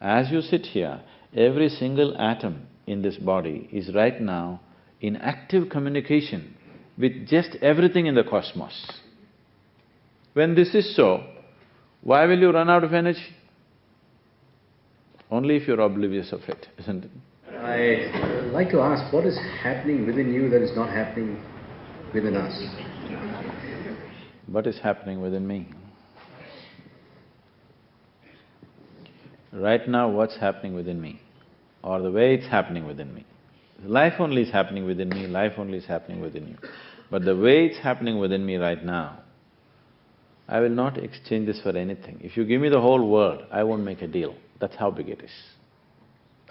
as you sit here, every single atom in this body is right now in active communication with just everything in the cosmos. When this is so, why will you run out of energy? Only if you're oblivious of it, isn't it? I'd like to ask, what is happening within you that is not happening within us? What is happening within me? Right now, what's happening within me, or the way it's happening within me. Life only is happening within me, life only is happening within you. But the way it's happening within me right now, I will not exchange this for anything. If you give me the whole world, I won't make a deal. That's how big it is.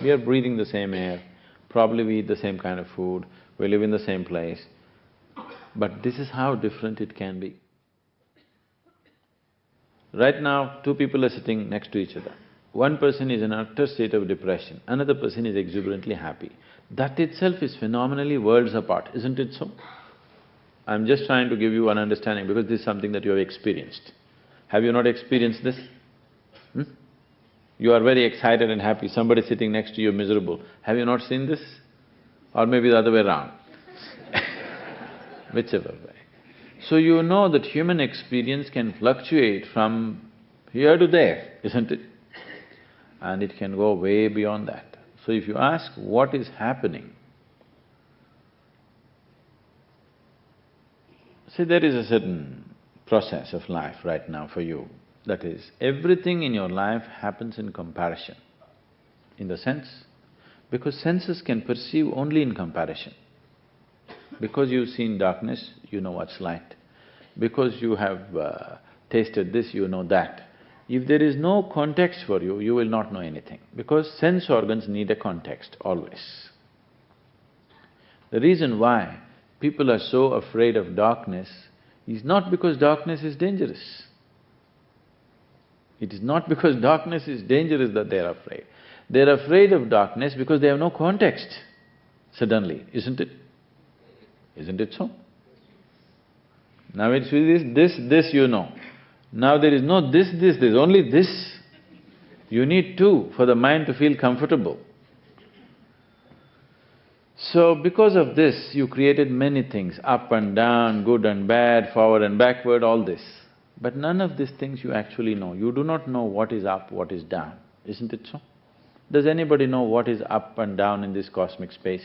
We are breathing the same air, probably we eat the same kind of food, we live in the same place, but this is how different it can be. Right now, two people are sitting next to each other. One person is in an utter state of depression, another person is exuberantly happy. That itself is phenomenally worlds apart, isn't it so? I'm just trying to give you an understanding because this is something that you have experienced. Have you not experienced this? You are very excited and happy, somebody sitting next to you miserable. Have you not seen this? Or maybe the other way around whichever way. So you know that human experience can fluctuate from here to there, isn't it? And it can go way beyond that. So if you ask what is happening, see, there is a certain process of life right now for you. That is, everything in your life happens in comparison. In the sense, because senses can perceive only in comparison. Because you've seen darkness, you know what's light. Because you have tasted this, you know that. If there is no context for you, you will not know anything. Because sense organs need a context, always. The reason why people are so afraid of darkness is not because darkness is dangerous. It is not because darkness is dangerous that they are afraid. They're afraid of darkness because they have no context suddenly, isn't it? Isn't it so? Now it's this you know. Now there is no this, there's only this. You need two for the mind to feel comfortable. So because of this, you created many things, up and down, good and bad, forward and backward, all this. But none of these things you actually know. You do not know what is up, what is down, isn't it so? Does anybody know what is up and down in this cosmic space?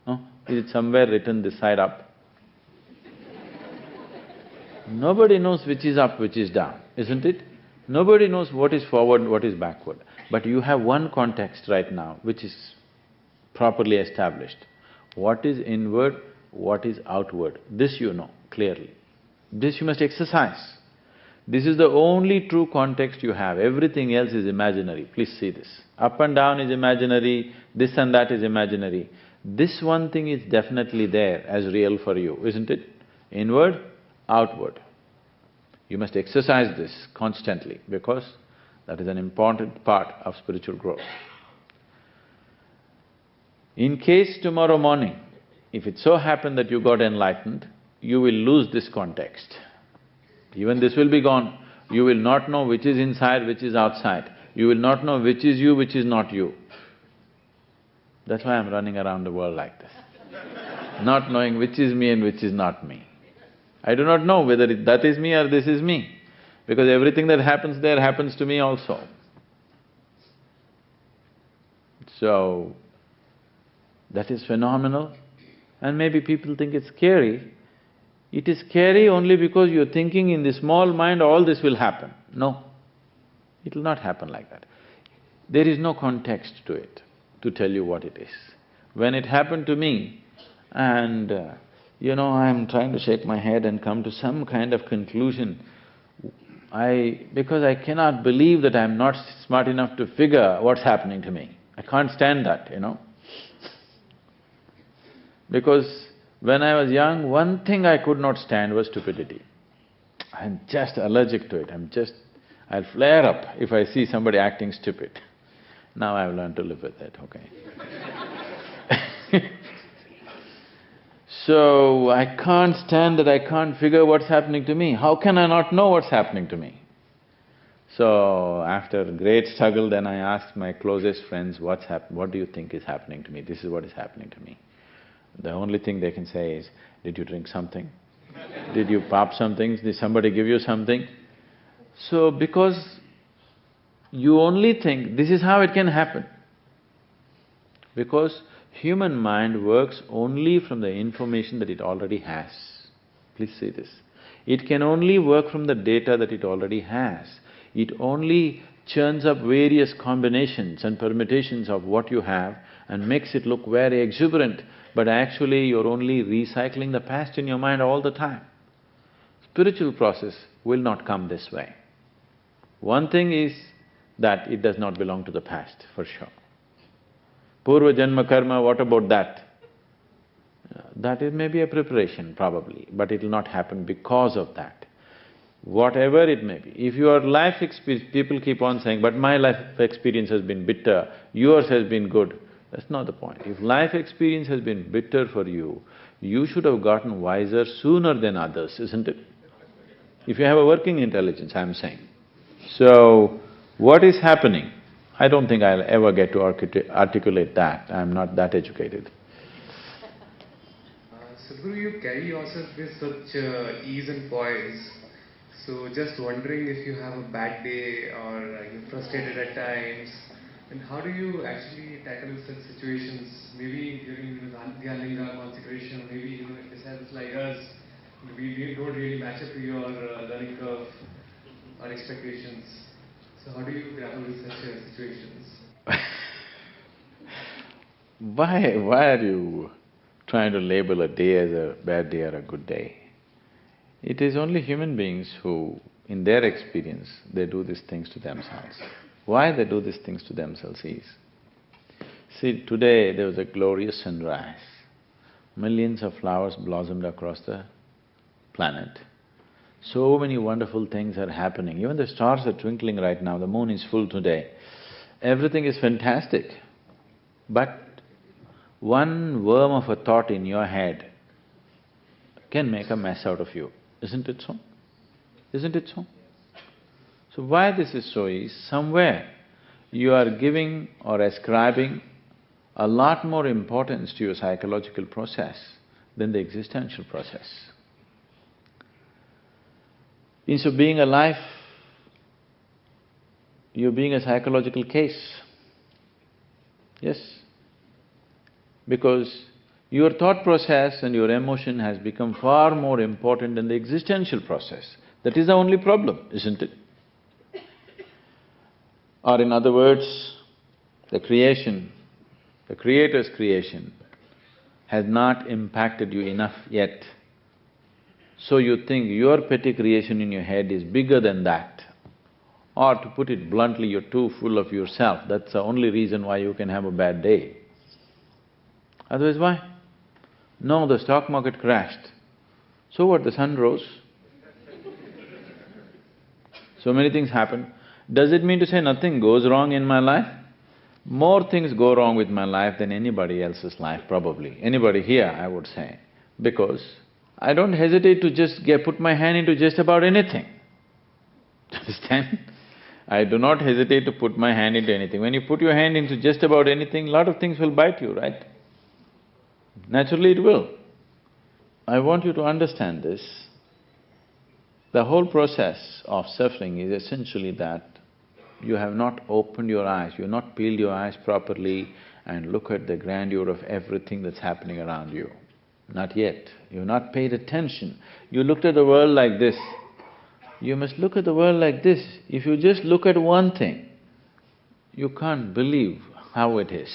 No? Is it somewhere written this side up? Nobody knows which is up, which is down, isn't it? Nobody knows what is forward, what is backward. But you have one context right now which is properly established. What is inward, what is outward, this you know clearly. This you must exercise. This is the only true context you have, everything else is imaginary, please see this. Up and down is imaginary, this and that is imaginary. This one thing is definitely there as real for you, isn't it? Inward, outward. You must exercise this constantly because that is an important part of spiritual growth. In case tomorrow morning, if it so happened that you got enlightened, you will lose this context. Even this will be gone. You will not know which is inside, which is outside. You will not know which is you, which is not you. That's why I'm running around the world like this, not knowing which is me and which is not me. I do not know whether that is me or this is me, because everything that happens there happens to me also. So, that is phenomenal, and maybe people think it's scary. It is scary only because you're thinking in the small mind all this will happen. No, it will not happen like that. There is no context to it to tell you what it is. When it happened to me, and I'm trying to shake my head and come to some kind of conclusion. Because I cannot believe that I'm not smart enough to figure what's happening to me. I can't stand that, Because when I was young, one thing I could not stand was stupidity. I'm just allergic to it, I'll flare up if I see somebody acting stupid. Now I've learned to live with it, okay? So, I can't stand that I can't figure what's happening to me. How can I not know what's happening to me? So, after great struggle, then I asked my closest friends, what do you think is happening to me? This is what is happening to me. The only thing they can say is, did you drink something? Did you pop something? Did somebody give you something? So, because you only think this is how it can happen. Because human mind works only from the information that it already has. Please see this. It can only work from the data that it already has. It only churns up various combinations and permutations of what you have and makes it look very exuberant, but actually you're only recycling the past in your mind all the time. Spiritual process will not come this way. One thing is that it does not belong to the past, for sure. Purva janma karma, what about that? That is maybe a preparation, probably, but it will not happen because of that. Whatever it may be, if your life experience… People keep on saying, but my life experience has been bitter, yours has been good. That's not the point. If life experience has been bitter for you, you should have gotten wiser sooner than others, isn't it? If you have a working intelligence, I'm saying. So, what is happening? I don't think I'll ever get to articulate that, I'm not that educated. Sadhguru, you carry yourself with such ease and poise. So just wondering if you have a bad day or you're frustrated at times, and how do you actually tackle such situations? Maybe during the Dhyalinga consecration, maybe disciples like us, we don't really match up to your learning curve or expectations. So how do you grapple with such situations? Why are you trying to label a day as a bad day or a good day? It is only human beings who, in their experience, they do these things to themselves. Why they do these things to themselves is, see, today there was a glorious sunrise. Millions of flowers blossomed across the planet. So many wonderful things are happening. Even the stars are twinkling right now, the moon is full today. Everything is fantastic. But one worm of a thought in your head can make a mess out of you, isn't it so? Isn't it so? So why this is so is, somewhere you are giving or ascribing a lot more importance to your psychological process than the existential process. Instead of being alive, you're being a psychological case. Yes. Because your thought process and your emotion has become far more important than the existential process. That is the only problem, isn't it? Or in other words, the creation, the Creator's creation has not impacted you enough yet. So you think your petty creation in your head is bigger than that. Or to put it bluntly, you're too full of yourself. That's the only reason why you can have a bad day. Otherwise, why? No, the stock market crashed. So what, the sun rose? So many things happen. Does it mean to say nothing goes wrong in my life? More things go wrong with my life than anybody else's life, probably. Anybody here, I would say. Because I don't hesitate to just put my hand into just about anything. Understand? I do not hesitate to put my hand into anything. When you put your hand into just about anything, lot of things will bite you, right? Naturally it will. I want you to understand this. The whole process of suffering is essentially that you have not opened your eyes, you have not peeled your eyes properly and look at the grandeur of everything that's happening around you. Not yet. You've not paid attention. You looked at the world like this. You must look at the world like this. If you just look at one thing, you can't believe how it is.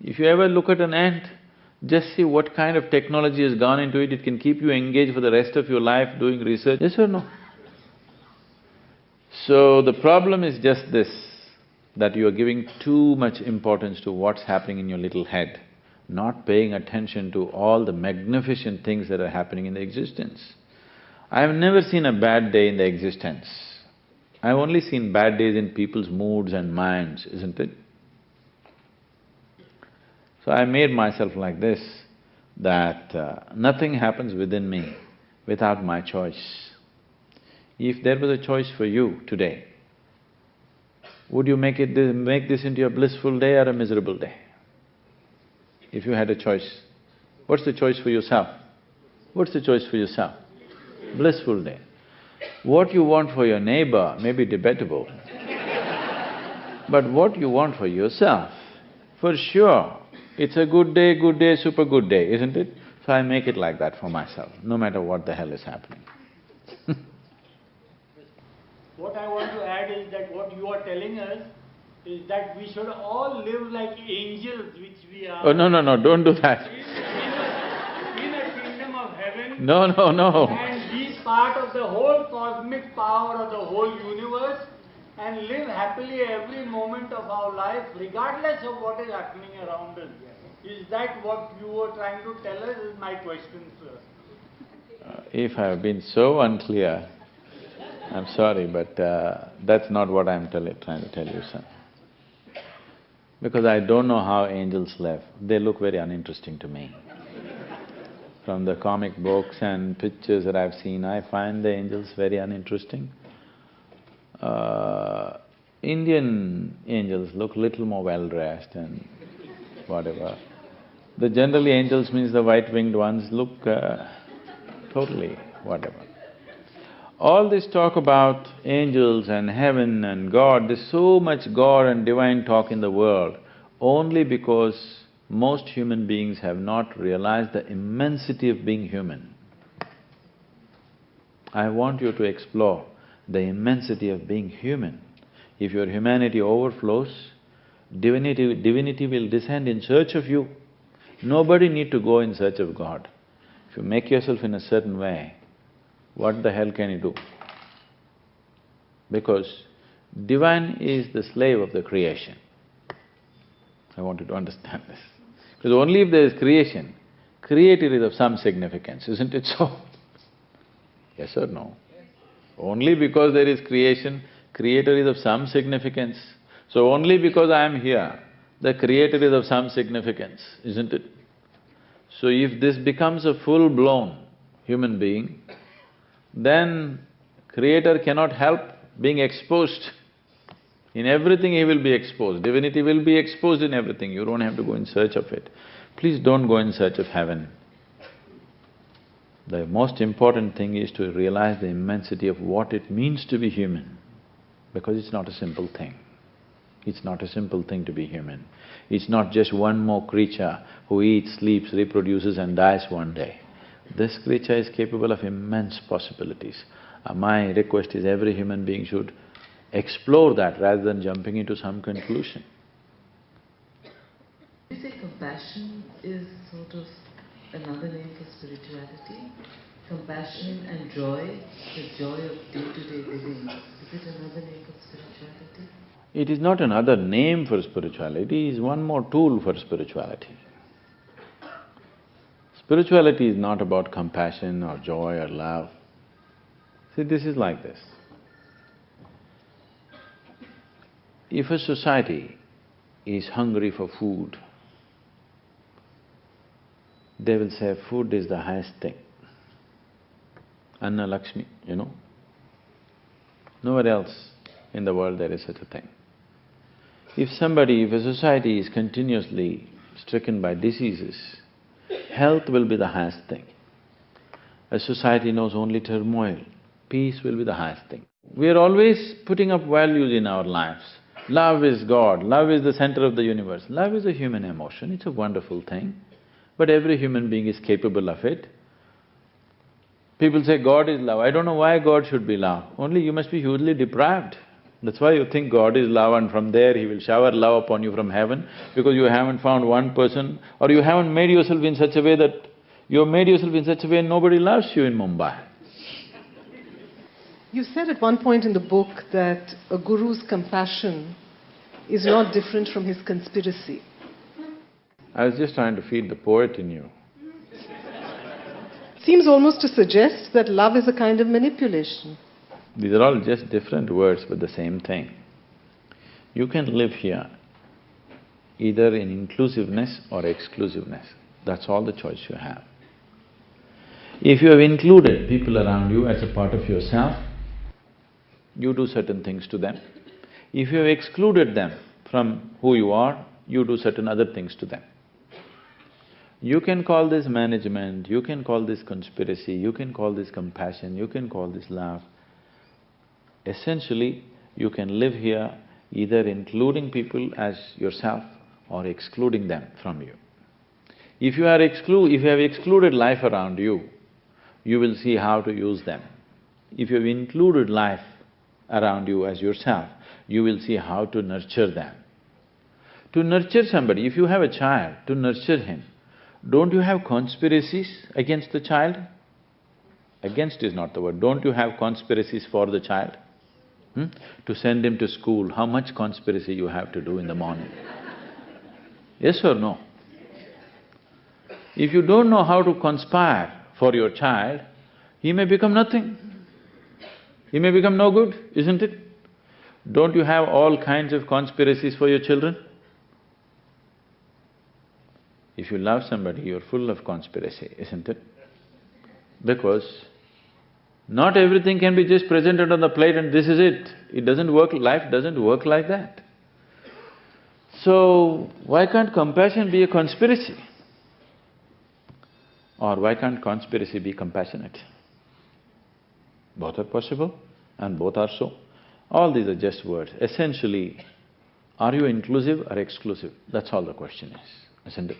If you ever look at an ant, just see what kind of technology has gone into it, it can keep you engaged for the rest of your life doing research, yes or no? So the problem is just this, that you are giving too much importance to what's happening in your little head, not paying attention to all the magnificent things that are happening in the existence. I've never seen a bad day in the existence. I've only seen bad days in people's moods and minds, isn't it? So I made myself like this, that nothing happens within me without my choice. If there was a choice for you today, would you make this into a blissful day or a miserable day? If you had a choice, what's the choice for yourself? What's the choice for yourself? Blissful day. What you want for your neighbor may be debatable, but what you want for yourself, for sure, it's a good day, super good day, isn't it? So I make it like that for myself, no matter what the hell is happening. What I want to add is that what you are telling us is that we should all live like angels, which we are. Oh, no, don't do that. In a kingdom of heaven. No. And be part of the whole cosmic power of the whole universe and live happily every moment of our life, regardless of what is happening around us. Is that what you were trying to tell us? Is my question, sir. If I have been so unclear, I'm sorry, but that's not what I'm trying to tell you, son. Because I don't know how angels live. They look very uninteresting to me. From the comic books and pictures that I've seen, I find the angels very uninteresting. Indian angels look little more well-dressed and whatever. The generally angels means the white-winged ones look totally whatever. All this talk about angels and heaven and God, there's so much God and divine talk in the world only because most human beings have not realized the immensity of being human. I want you to explore the immensity of being human. If your humanity overflows, divinity will descend in search of you. Nobody need to go in search of God. If you make yourself in a certain way, what the hell can you do? Because divine is the slave of the creation. I want you to understand this. Because only if there is creation, creator is of some significance, isn't it so? Yes or no? Only because there is creation, creator is of some significance. So only because I am here, the creator is of some significance, isn't it? So if this becomes a full-blown human being, then creator cannot help being exposed. In everything he will be exposed, divinity will be exposed in everything, you don't have to go in search of it. Please don't go in search of heaven. The most important thing is to realize the immensity of what it means to be human, because it's not a simple thing. It's not a simple thing to be human. It's not just one more creature who eats, sleeps, reproduces and dies one day. This creature is capable of immense possibilities. My request is every human being should explore that rather than jumping into some conclusion. You say compassion is sort of another name for spirituality? Compassion and joy, the joy of day-to-day living, is it another name for spirituality? It is not another name for spirituality, it is one more tool for spirituality. Spirituality is not about compassion or joy or love. See, this is like this. If a society is hungry for food, they will say food is the highest thing. Anna Lakshmi, you know. Nowhere else in the world there is such a thing. If a society is continuously stricken by diseases, health will be the highest thing. A society knows only turmoil, peace will be the highest thing. We are always putting up values in our lives. Love is God, love is the center of the universe. Love is a human emotion, it's a wonderful thing, but every human being is capable of it. People say God is love, I don't know why God should be love, only you must be hugely deprived. That's why you think God is love and from there He will shower love upon you from heaven, because you haven't found one person or you haven't made yourself in such a way that… you have made yourself in such a way nobody loves you in Mumbai. You said at one point in the book that a guru's compassion is not different from his conspiracy. I was just trying to feed the poet in you. Seems almost to suggest that love is a kind of manipulation. These are all just different words but the same thing. You can live here either in inclusiveness or exclusiveness, that's all the choice you have. If you have included people around you as a part of yourself, you do certain things to them. If you have excluded them from who you are, you do certain other things to them. You can call this management, you can call this conspiracy, you can call this compassion, you can call this love. Essentially, you can live here either including people as yourself or excluding them from you. If you have excluded life around you, you will see how to use them. If you have included life around you as yourself, you will see how to nurture them. To nurture somebody, if you have a child, to nurture him, don't you have conspiracies against the child? Against is not the word, don't you have conspiracies for the child? To send him to school, how much conspiracy you have to do in the morning? Yes or no? If you don't know how to conspire for your child, he may become nothing. He may become no good, isn't it? Don't you have all kinds of conspiracies for your children? If you love somebody, you're full of conspiracy, isn't it? Because not everything can be just presented on the plate and this is it. It doesn't work… life doesn't work like that. So, why can't compassion be a conspiracy? Or why can't conspiracy be compassionate? Both are possible and both are so. All these are just words. Essentially, are you inclusive or exclusive? That's all the question is, isn't it?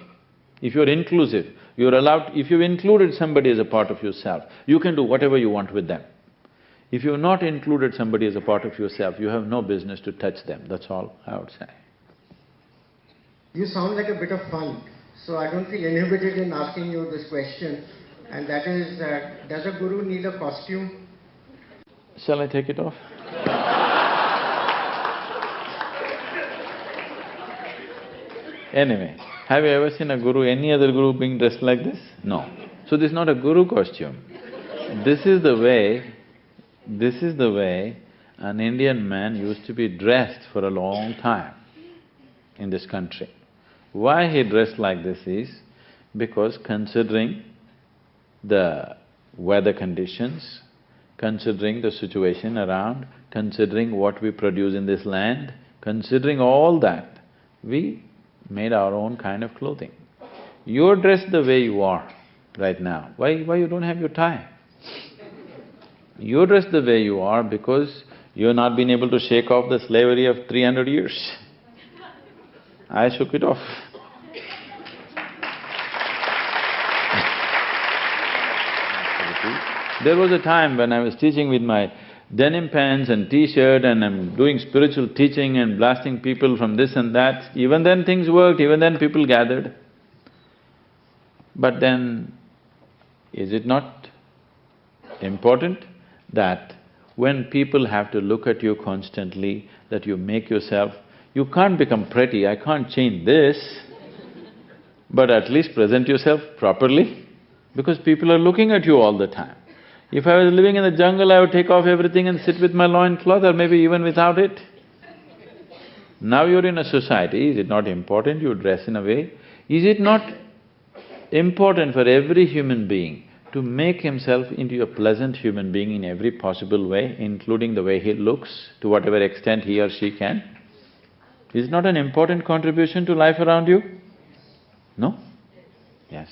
If you're inclusive, you're allowed… if you've included somebody as a part of yourself, you can do whatever you want with them. If you've not included somebody as a part of yourself, you have no business to touch them, that's all I would say. You sound like a bit of fun, so I don't feel inhibited in asking you this question, and that is, does a guru need a costume? Shall I take it off? Anyway, have you ever seen a guru, any other guru being dressed like this? No. So this is not a guru costume. This is the way an Indian man used to be dressed for a long time in this country. Why he dressed like this is because considering the weather conditions, considering the situation around, considering what we produce in this land, considering all that, we made our own kind of clothing. You're dressed the way you are right now. Why you don't have your tie? You're dressed the way you are because you've not been able to shake off the slavery of 300 years. I shook it off. There was a time when I was teaching with my denim pants and t-shirt and I'm doing spiritual teaching and blasting people from this and that. Even then things worked, even then people gathered. But then, is it not important that when people have to look at you constantly, that you make yourself… You can't become pretty, I can't change this, but at least present yourself properly, because people are looking at you all the time. If I was living in the jungle, I would take off everything and sit with my loincloth or maybe even without it. Now you're in a society, is it not important you dress in a way? Is it not important for every human being to make himself into a pleasant human being in every possible way, including the way he looks, to whatever extent he or she can? Is it not an important contribution to life around you? No? Yes.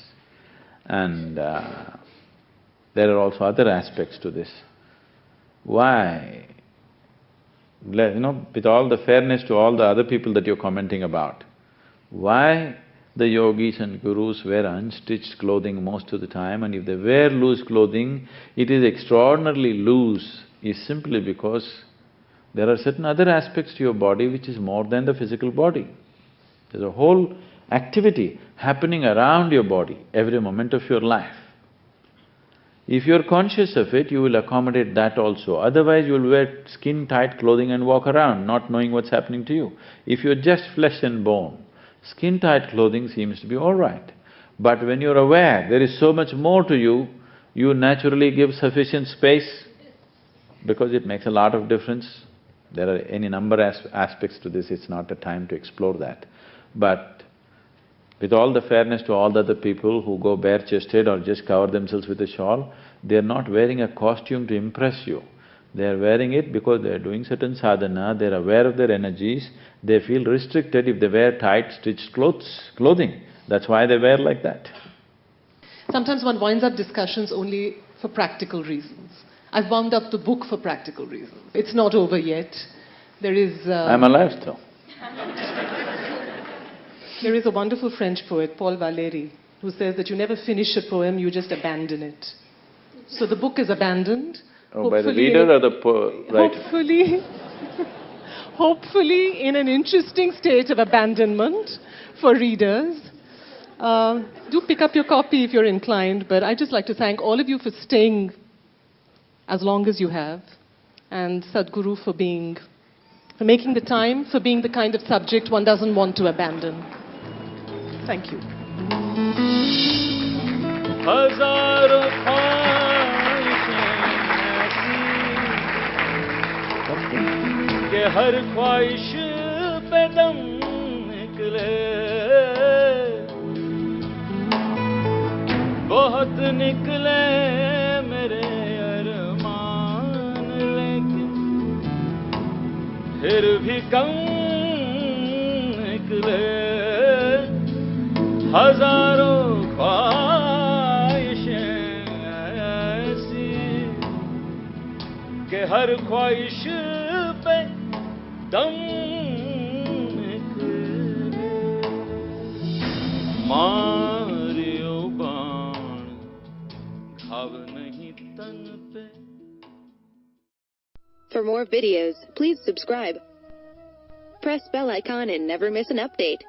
And there are also other aspects to this. Why? With all the fairness to all the other people that you're commenting about, why the yogis and gurus wear unstitched clothing most of the time, and if they wear loose clothing, it is extraordinarily loose, is simply because there are certain other aspects to your body which is more than the physical body. There's a whole activity happening around your body every moment of your life. If you're conscious of it, you will accommodate that also. Otherwise, you'll wear skin-tight clothing and walk around, not knowing what's happening to you. If you're just flesh and bone, skin-tight clothing seems to be all right. But when you're aware there is so much more to you, you naturally give sufficient space because it makes a lot of difference. There are any number of aspects to this, it's not the time to explore that. But with all the fairness to all the other people who go bare-chested or just cover themselves with a shawl, they're not wearing a costume to impress you. They're wearing it because they're doing certain sadhana, they're aware of their energies, they feel restricted if they wear tight, stitched clothing. That's why they wear like that. Sometimes one winds up discussions only for practical reasons. I've wound up the book for practical reasons. It's not over yet. There is… I'm alive still. There is a wonderful French poet, Paul Valéry, who says that you never finish a poem, you just abandon it. So the book is abandoned. Oh, by the reader or the writer? Hopefully in an interesting state of abandonment for readers. Do pick up your copy if you're inclined, but I'd just like to thank all of you for staying as long as you have, and Sadhguru for making the time, for being the kind of subject one doesn't want to abandon. Thank you. कि हर ख्वाहिश पे दम निकले, बहुत निकले मेरे अरमान, लेकिन फिर भी कम निकले, हजारों ख्वाहिशें ऐसी कि हर ख्वाहिश पे दम निकले, मारियो बाण घाव नहीं तन पे। For more videos, please subscribe. Press bell icon and never miss an update.